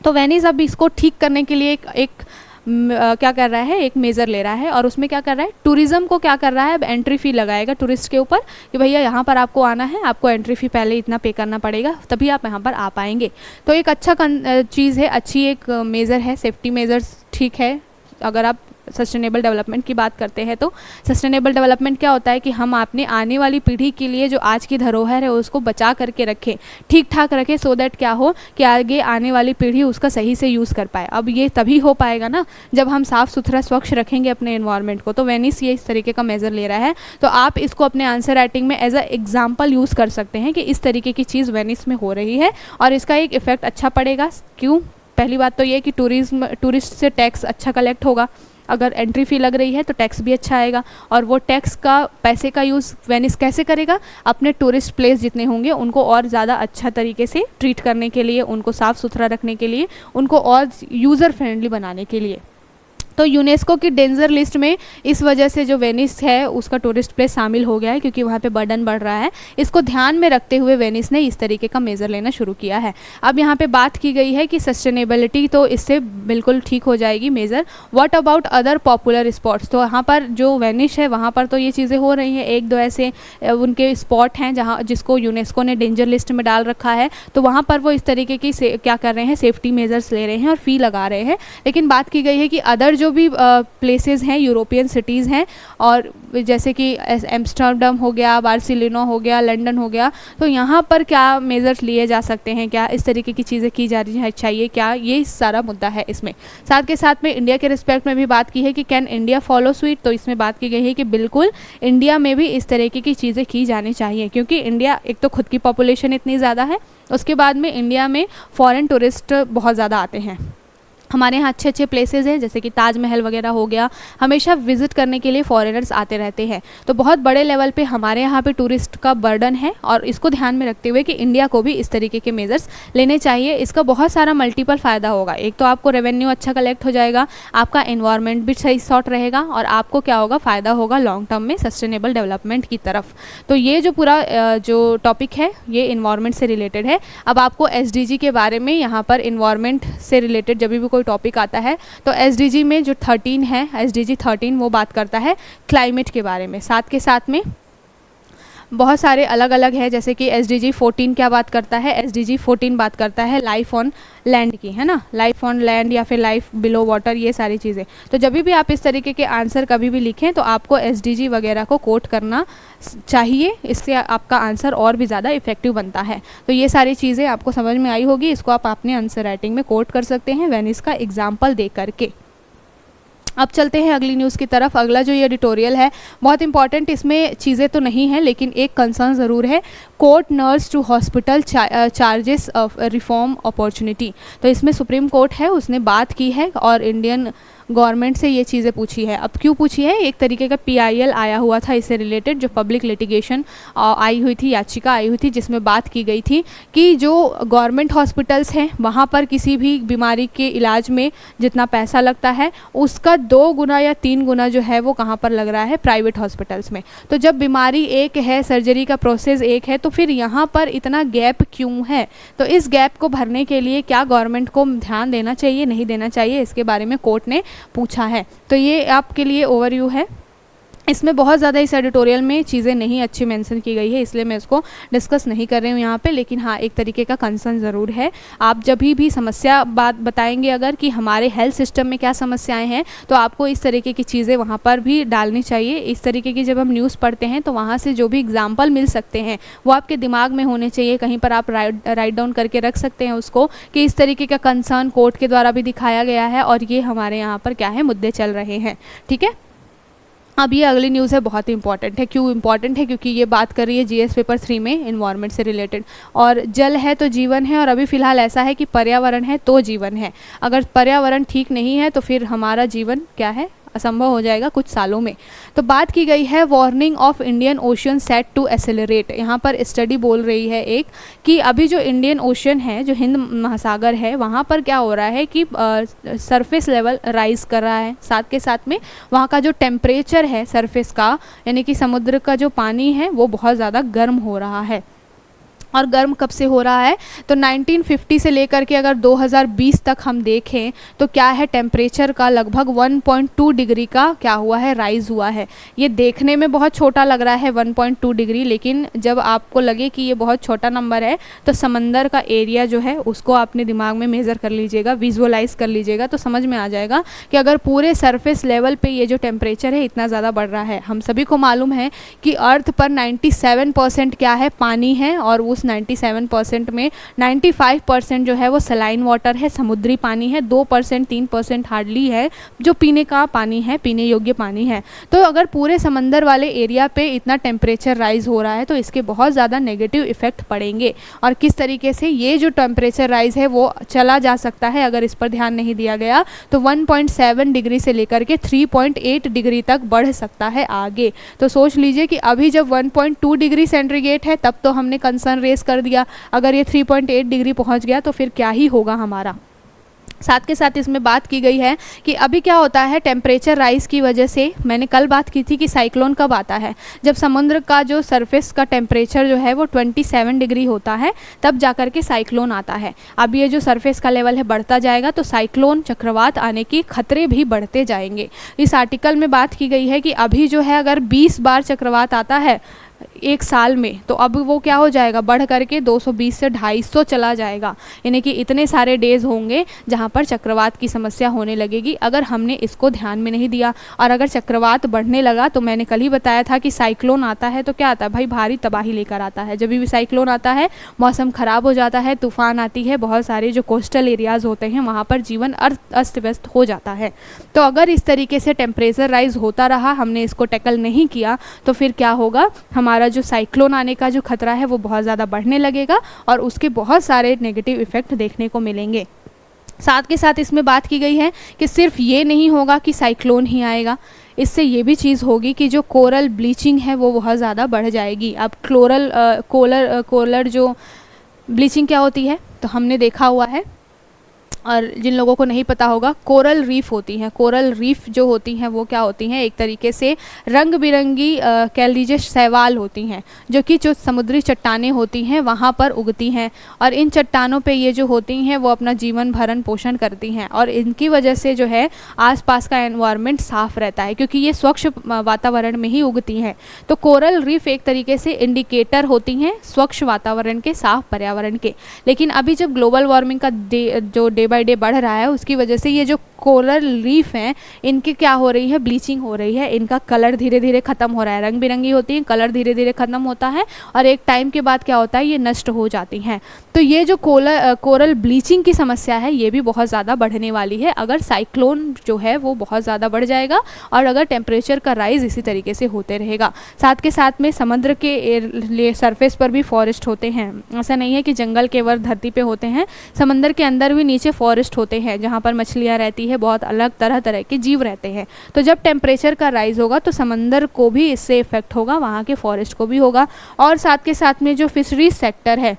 तो वेनिस अब इसको ठीक करने के लिए एक क्या कर रहा है, एक मेज़र ले रहा है। और उसमें क्या कर रहा है, टूरिज़्म को क्या कर रहा है, अब एंट्री फ़ी लगाएगा टूरिस्ट के ऊपर कि भैया यहाँ पर आपको आना है, आपको एंट्री फ़ी पहले इतना पे करना पड़ेगा तभी आप यहाँ पर आ पाएंगे। तो एक अच्छा चीज़ है, अच्छी एक मेज़र है, सेफ्टी मेज़र्स ठीक है। अगर आप सस्टेनेबल डेवलपमेंट की बात करते हैं तो सस्टेनेबल डेवलपमेंट क्या होता है कि हम अपने आने वाली पीढ़ी के लिए जो आज की धरोहर है उसको बचा करके रखें, ठीक ठाक रखें, सो दैट क्या हो कि आगे आने वाली पीढ़ी उसका सही से यूज़ कर पाए। अब ये तभी हो पाएगा ना जब हम साफ़ सुथरा स्वच्छ रखेंगे अपने एनवायरनमेंट को। तो वेनिस ये इस तरीके का मेज़र ले रहा है। तो आप इसको अपने आंसर राइटिंग में एज अ एग्जाम्पल यूज़ कर सकते हैं कि इस तरीके की चीज़ वेनिस में हो रही है और इसका एक इफ़ेक्ट अच्छा पड़ेगा। क्यों, पहली बात तो ये कि टूरिस्ट से टैक्स अच्छा कलेक्ट होगा। अगर एंट्री फ़ी लग रही है तो टैक्स भी अच्छा आएगा। और वो टैक्स का पैसे का यूज़ वेनिस कैसे करेगा, अपने टूरिस्ट प्लेस जितने होंगे उनको और ज़्यादा अच्छा तरीके से ट्रीट करने के लिए, उनको साफ़ सुथरा रखने के लिए, उनको और यूज़र फ्रेंडली बनाने के लिए। तो यूनेस्को की डेंजर लिस्ट में इस वजह से जो वेनिस है उसका टूरिस्ट प्लेस शामिल हो गया है, क्योंकि वहाँ पे बर्डन बढ़ रहा है। इसको ध्यान में रखते हुए वेनिस ने इस तरीके का मेज़र लेना शुरू किया है। अब यहाँ पे बात की गई है कि सस्टेनेबिलिटी तो इससे बिल्कुल ठीक हो जाएगी measure. What about other popular spots, तो यहाँ पर जो वेनिस है वहाँ पर तो ये चीज़ें हो रही हैं, एक दो ऐसे उनके स्पॉट हैं जहाँ जिसको यूनेस्को ने डेंजर लिस्ट में डाल रखा है, तो वहाँ पर वो इस तरीके की क्या कर रहे हैं, सेफ्टी मेजर्स ले रहे हैं और फ़ी लगा रहे हैं। लेकिन बात की गई है कि अदर जो भी प्लेसेस हैं, यूरोपियन सिटीज़ हैं, और जैसे कि एम्स्टर्डम हो गया, बार्सिलोना हो गया, लंदन हो गया, तो यहाँ पर क्या मेजर्स लिए जा सकते हैं, क्या इस तरीके की चीज़ें की जा रही चाहिए क्या, ये सारा मुद्दा है इसमें। साथ के साथ में इंडिया के रिस्पेक्ट में भी बात की है कि कैन इंडिया फॉलो सूट, तो इसमें बात की गई है कि बिल्कुल इंडिया में भी इस तरीके की चीज़ें की जानी चाहिए, क्योंकि इंडिया एक तो खुद की पॉपुलेशन इतनी ज़्यादा है, उसके बाद में इंडिया में फॉरेन टूरिस्ट बहुत ज़्यादा आते हैं। हमारे यहाँ अच्छे अच्छे प्लेसेस हैं जैसे कि ताजमहल वगैरह हो गया, हमेशा विजिट करने के लिए फॉरेनर्स आते रहते हैं। तो बहुत बड़े लेवल पे हमारे यहाँ पे टूरिस्ट का बर्डन है, और इसको ध्यान में रखते हुए कि इंडिया को भी इस तरीके के मेजर्स लेने चाहिए। इसका बहुत सारा मल्टीपल फ़ायदा होगा। एक तो आपको रेवेन्यू अच्छा कलेक्ट हो जाएगा, आपका एनवायरनमेंट भी सही सॉर्ट रहेगा, और आपको क्या होगा, फ़ायदा होगा लॉन्ग टर्म में सस्टेनेबल डेवलपमेंट की तरफ। तो ये जो पूरा जो टॉपिक है ये इन्वायरमेंट से रिलेटेड है। अब आपको SDG के बारे में यहाँ पर इन्वायरमेंट से रिलेटेड जब भी कोई टॉपिक आता है तो SDG में जो 13 है, SDG 13 वो बात करता है क्लाइमेट के बारे में। साथ के साथ में बहुत सारे अलग अलग है, जैसे कि SDG 14 क्या बात करता है, SDG 14 बात करता है लाइफ ऑन लैंड की, है ना, लाइफ ऑन लैंड या फिर लाइफ बिलो वाटर, ये सारी चीज़ें। तो जब भी आप इस तरीके के आंसर कभी भी लिखें तो आपको SDG वगैरह को कोट करना चाहिए, इससे आपका आंसर और भी ज़्यादा इफेक्टिव बनता है। तो ये सारी चीज़ें आपको समझ में आई होगी, इसको आप अपने आंसर राइटिंग में कोट कर सकते हैं वेनिस का एग्जाम्पल दे करके। अब चलते हैं अगली न्यूज़ की तरफ। अगला जो ये एडिटोरियल है बहुत इंपॉर्टेंट, इसमें चीज़ें तो नहीं है लेकिन एक कंसर्न ज़रूर है, court nurse to hospital charges of reform opportunity. तो इसमें सुप्रीम कोर्ट है उसने बात की है और इंडियन गवर्नमेंट से ये चीज़ें पूछी है। अब क्यों पूछी है, एक तरीके का PIL आया हुआ था इससे रिलेटेड, जो पब्लिक लिटिगेशन आई हुई थी, याचिका आई हुई थी, जिसमें बात की गई थी कि जो गवर्नमेंट हॉस्पिटल्स हैं वहाँ पर किसी भी बीमारी के इलाज में जितना पैसा लगता है उसका 2 गुना या 3 गुना जो है वो कहाँ पर लग रहा है, प्राइवेट हॉस्पिटल्स में। तो जब बीमारी एक है, सर्जरी का प्रोसेस एक है, तो फिर यहाँ पर इतना गैप क्यों है। तो इस गैप को भरने के लिए क्या गवर्नमेंट को ध्यान देना चाहिए, नहीं देना चाहिए, इसके बारे में कोर्ट ने पूछा है। तो ये आपके लिए ओवरव्यू है। इसमें बहुत ज़्यादा इस एडिटोरियल में चीज़ें नहीं अच्छी मेंशन की गई है, इसलिए मैं इसको डिस्कस नहीं कर रही हूँ यहाँ पे। लेकिन हाँ, एक तरीके का कंसर्न ज़रूर है। आप जब भी समस्या बात बताएंगे अगर कि हमारे हेल्थ सिस्टम में क्या समस्याएं हैं, तो आपको इस तरीके की चीज़ें वहाँ पर भी डालनी चाहिए। इस तरीके की जब हम न्यूज़ पढ़ते हैं तो वहाँ से जो भी एग्जाम्पल मिल सकते हैं वो आपके दिमाग में होने चाहिए, कहीं पर आप राइट डाउन करके रख सकते हैं उसको, कि इस तरीके का कंसर्न कोर्ट के द्वारा भी दिखाया गया है और ये हमारे यहाँ पर क्या है, मुद्दे चल रहे हैं। ठीक है, अब ये अगली न्यूज़ है, बहुत इंपॉर्टेंट है। क्यों इंपॉर्टेंट है, क्योंकि ये बात कर रही है GS पेपर 3 में इन्वायरमेंट से रिलेटेड। और जल है तो जीवन है, और अभी फ़िलहाल ऐसा है कि पर्यावरण है तो जीवन है। अगर पर्यावरण ठीक नहीं है तो फिर हमारा जीवन क्या है, असंभव हो जाएगा कुछ सालों में। तो बात की गई है warning of Indian Ocean set to accelerate. यहाँ पर स्टडी बोल रही है एक कि अभी जो इंडियन ओशन है, जो हिंद महासागर है, वहाँ पर क्या हो रहा है कि सरफेस लेवल राइज कर रहा है। साथ के साथ में वहाँ का जो टेम्परेचर है सरफेस का, यानी कि समुद्र का जो पानी है वो बहुत ज़्यादा गर्म हो रहा है। और गर्म कब से हो रहा है, तो 1950 से लेकर के अगर 2020 तक हम देखें तो क्या है, टेम्परेचर का लगभग 1.2 डिग्री का क्या हुआ है, राइज़ हुआ है। ये देखने में बहुत छोटा लग रहा है 1.2 डिग्री, लेकिन जब आपको लगे कि ये बहुत छोटा नंबर है तो समंदर का एरिया जो है उसको अपने दिमाग में मेज़र कर लीजिएगा, विजुअलाइज कर लीजिएगा, तो समझ में आ जाएगा कि अगर पूरे सरफेस लेवल पे ये जो टेम्परेचर है इतना ज़्यादा बढ़ रहा है। हम सभी को मालूम है कि अर्थ पर 97% क्या है, पानी है, और उस 97% में 95% जो है वो सलाइन वाटर है, समुद्री पानी है। 2% 3% हार्डली है जो पीने का पानी है, पीने योग्य पानी है। तो अगर पूरे समंदर वाले एरिया पे इतना टेम्परेचर राइज हो रहा है तो इसके बहुत ज़्यादा नेगेटिव इफेक्ट पड़ेंगे। और किस तरीके से ये जो टेम्परेचर राइज है वो चला जा सकता है अगर इस पर ध्यान नहीं दिया गया, तो 1.7 डिग्री से लेकर के 3.8 डिग्री तक बढ़ सकता है आगे। तो सोच लीजिए कि अभी जब 1.2 डिग्री सेंटीग्रेड है तब तो हमने कंसर्न रेस कर दिया, अगर ये 3.8 डिग्री पहुंच गया तो फिर क्या ही होगा हमारा। साथ के साथ इसमें बात की गई है कि अभी क्या होता है, टेम्परेचर राइज की वजह से, मैंने कल बात की थी कि साइक्लोन कब आता है, जब समुद्र का जो सरफेस का टेम्परेचर जो है वो 27 डिग्री होता है, तब जाकर के साइक्लोन आता है। अब ये जो सरफेस का लेवल है बढ़ता जाएगा तो साइक्लोन चक्रवात आने की खतरे भी बढ़ते जाएंगे। इस आर्टिकल में बात की गई है कि अभी जो है अगर 20 बार चक्रवात आता है एक साल में, तो अब वो क्या हो जाएगा, बढ़ करके 220 से 250 चला जाएगा। यानी कि इतने सारे डेज होंगे जहाँ पर चक्रवात की समस्या होने लगेगी अगर हमने इसको ध्यान में नहीं दिया। और अगर चक्रवात बढ़ने लगा तो मैंने कल ही बताया था कि साइक्लोन आता है तो क्या आता है भाई, भारी तबाही लेकर आता है। जब भी साइक्लोन आता है मौसम ख़राब हो जाता है, तूफान आती है, बहुत सारे जो कोस्टल एरियाज़ होते हैं वहाँ पर जीवन अस्त व्यस्त हो जाता है। तो अगर इस तरीके से टेम्परेचर राइज होता रहा, हमने इसको टैकल नहीं किया, तो फिर क्या होगा, हमारा जो साइक्लोन आने का जो खतरा है वो बहुत ज़्यादा बढ़ने लगेगा और उसके बहुत सारे नेगेटिव इफ़ेक्ट देखने को मिलेंगे। साथ के साथ इसमें बात की गई है कि सिर्फ ये नहीं होगा कि साइक्लोन ही आएगा, इससे ये भी चीज़ होगी कि जो कोरल ब्लीचिंग है वो बहुत ज़्यादा बढ़ जाएगी। अब कोरल जो ब्लीचिंग क्या होती है तो हमने देखा हुआ है, और जिन लोगों को नहीं पता होगा, कोरल रीफ होती हैं। कोरल रीफ जो होती हैं वो क्या होती हैं, एक तरीके से रंग बिरंगी कह लीजिए शैवाल होती हैं, जो कि जो समुद्री चट्टानें होती हैं वहाँ पर उगती हैं, और इन चट्टानों पे ये जो होती हैं वो अपना जीवन भरण पोषण करती हैं, और इनकी वजह से जो है आसपास का एनवायरनमेंट साफ़ रहता है, क्योंकि ये स्वच्छ वातावरण में ही उगती हैं। तो कोरल रीफ एक तरीके से इंडिकेटर होती हैं स्वच्छ वातावरण के, साफ पर्यावरण के। लेकिन अभी जब ग्लोबल वार्मिंग का जो डे बाय डे बढ़ रहा है, उसकी वजह से ये जो कोरल रीफ हैं इनकी क्या हो रही है, ब्लीचिंग हो रही है, इनका कलर धीरे धीरे ख़त्म हो रहा है। रंग बिरंगी होती हैं, कलर धीरे धीरे ख़त्म होता है और एक टाइम के बाद क्या होता है, ये नष्ट हो जाती हैं। तो ये जो कोरल ब्लीचिंग की समस्या है ये भी बहुत ज़्यादा बढ़ने वाली है अगर साइक्लोन जो है वो बहुत ज़्यादा बढ़ जाएगा और अगर टेम्परेचर का राइज़ इसी तरीके से होते रहेगा। साथ के साथ में समुद्र के सरफेस पर भी फॉरेस्ट होते हैं। ऐसा नहीं है कि जंगल केवल धरती पे होते हैं, समंदर के अंदर भी नीचे फॉरेस्ट होते हैं जहाँ पर मछलियाँ रहती है, बहुत अलग तरह तरह के जीव रहते हैं। तो जब टेम्परेचर का राइज़ होगा तो समंदर को भी इससे इफेक्ट होगा, वहाँ के फॉरेस्ट को भी होगा। और साथ के साथ में जो फिशरीज सेक्टर है,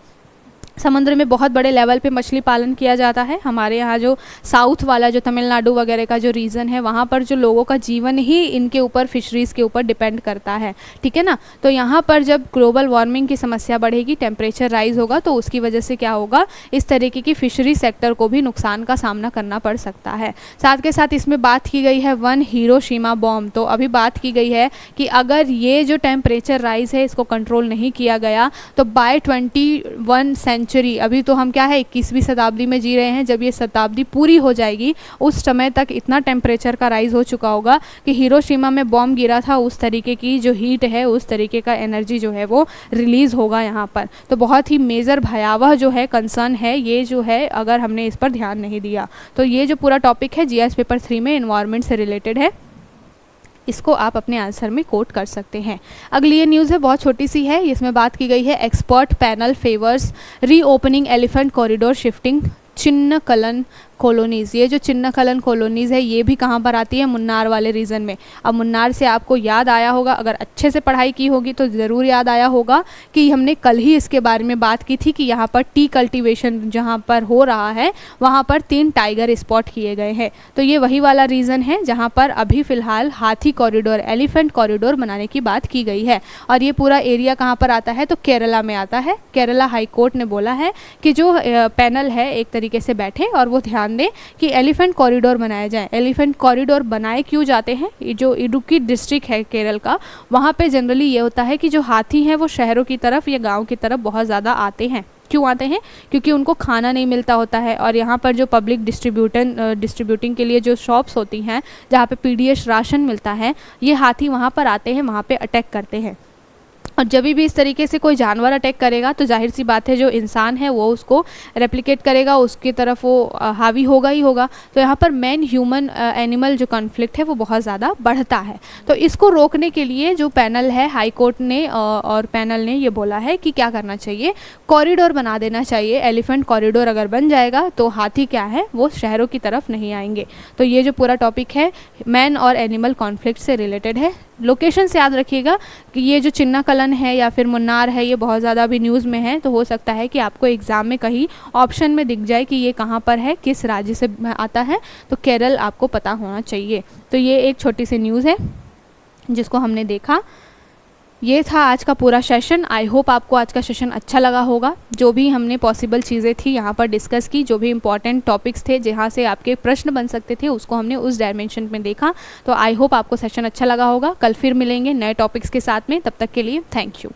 समुद्र में बहुत बड़े लेवल पे मछली पालन किया जाता है। हमारे यहाँ जो साउथ वाला जो तमिलनाडु वगैरह का जो रीजन है वहाँ पर जो लोगों का जीवन ही इनके ऊपर, फिशरीज़ के ऊपर डिपेंड करता है, ठीक है ना। तो यहाँ पर जब ग्लोबल वार्मिंग की समस्या बढ़ेगी, टेम्परेचर राइज होगा, तो उसकी वजह से क्या होगा, इस तरीके की फिशरी सेक्टर को भी नुकसान का सामना करना पड़ सकता है। साथ के साथ इसमें बात की गई है वन हिरोशिमा बॉम्ब। तो अभी बात की गई है कि अगर ये जो टेम्परेचर राइज है इसको कंट्रोल नहीं किया गया तो बाय 21 सेंचुरी, अभी तो हम क्या है 21वीं शताब्दी में जी रहे हैं, जब ये शताब्दी पूरी हो जाएगी उस समय तक इतना टेम्परेचर का राइज हो चुका होगा कि हिरोशिमा में बॉम्ब गिरा था उस तरीके की जो हीट है, उस तरीके का एनर्जी जो है वो रिलीज़ होगा यहाँ पर। तो बहुत ही मेजर भयावह जो है कंसर्न है ये जो है, अगर हमने इस पर ध्यान नहीं दिया। तो ये जो पूरा टॉपिक है जीएस पेपर 3 में एनवायरनमेंट से रिलेटेड है, इसको आप अपने आंसर में कोट कर सकते हैं। अगली ये न्यूज़ है, बहुत छोटी सी है, इसमें बात की गई है expert panel favours reopening elephant corridor shifting Chinnakanal colonies. ये जो चिन्नकलन कॉलोनीज़ है ये भी कहाँ पर आती है, मुन्नार वाले रीजन में। अब मुन्नार से आपको याद आया होगा, अगर अच्छे से पढ़ाई की होगी तो ज़रूर याद आया होगा कि हमने कल ही इसके बारे में बात की थी कि यहाँ पर टी कल्टीवेशन जहाँ पर हो रहा है वहाँ पर 3 टाइगर स्पॉट किए गए हैं। तो ये वही वाला रीज़न है जहाँ पर अभी फ़िलहाल हाथी कॉरिडोर, एलिफेंट कॉरिडोर बनाने की बात की गई है। और ये पूरा एरिया कहाँ पर आता है, तो केरला में आता है। केरला हाई कोर्ट ने बोला है कि जो पैनल है एक तरीके से बैठे और वो ध्यान दें कि एलिफेंट कॉरिडोर बनाया जाए। एलिफेंट कॉरिडोर बनाए क्यों जाते हैं, जो इडुक्की डिस्ट्रिक्ट है केरल का, वहाँ पे जनरली ये होता है कि जो हाथी हैं वो शहरों की तरफ या गांव की तरफ बहुत ज़्यादा आते हैं। क्यों आते हैं, क्योंकि उनको खाना नहीं मिलता होता है, और यहाँ पर जो पब्लिक डिस्ट्रीब्यूटिंग के लिए जो शॉप्स होती हैं जहाँ पे पीडीएस राशन मिलता है, ये हाथी वहाँ पर आते हैं, वहाँ पे अटैक करते हैं। और जब भी इस तरीके से कोई जानवर अटैक करेगा तो जाहिर सी बात है जो इंसान है वो उसको रेप्लिकेट करेगा, उसकी तरफ वो हावी होगा ही होगा। तो यहाँ पर मैन ह्यूमन एनिमल जो कॉन्फ्लिक्ट है वो बहुत ज़्यादा बढ़ता है। तो इसको रोकने के लिए जो पैनल है, हाई कोर्ट ने और पैनल ने ये बोला है कि क्या करना चाहिए, कॉरिडोर बना देना चाहिए। एलिफेंट कॉरिडोर अगर बन जाएगा तो हाथी क्या है वो शहरों की तरफ नहीं आएंगे। तो ये जो पूरा टॉपिक है मैन और एनिमल कॉन्फ्लिक्ट से रिलेटेड है। लोकेशन से याद रखिएगा कि ये जो चिन्नाकलन है या फिर मुन्नार है, ये बहुत ज़्यादा अभी न्यूज़ में है, तो हो सकता है कि आपको एग्ज़ाम में कहीं ऑप्शन में दिख जाए कि ये कहाँ पर है, किस राज्य से आता है, तो केरल आपको पता होना चाहिए। तो ये एक छोटी सी न्यूज़ है जिसको हमने देखा। ये था आज का पूरा सेशन। आई होप आपको आज का सेशन अच्छा लगा होगा। जो भी हमने पॉसिबल चीज़ें थी यहाँ पर डिस्कस की, जो भी इंपॉर्टेंट टॉपिक्स थे जहाँ से आपके प्रश्न बन सकते थे, उसको हमने उस डायमेंशन में देखा। तो आई होप आपको सेशन अच्छा लगा होगा। कल फिर मिलेंगे नए टॉपिक्स के साथ में, तब तक के लिए थैंक यू।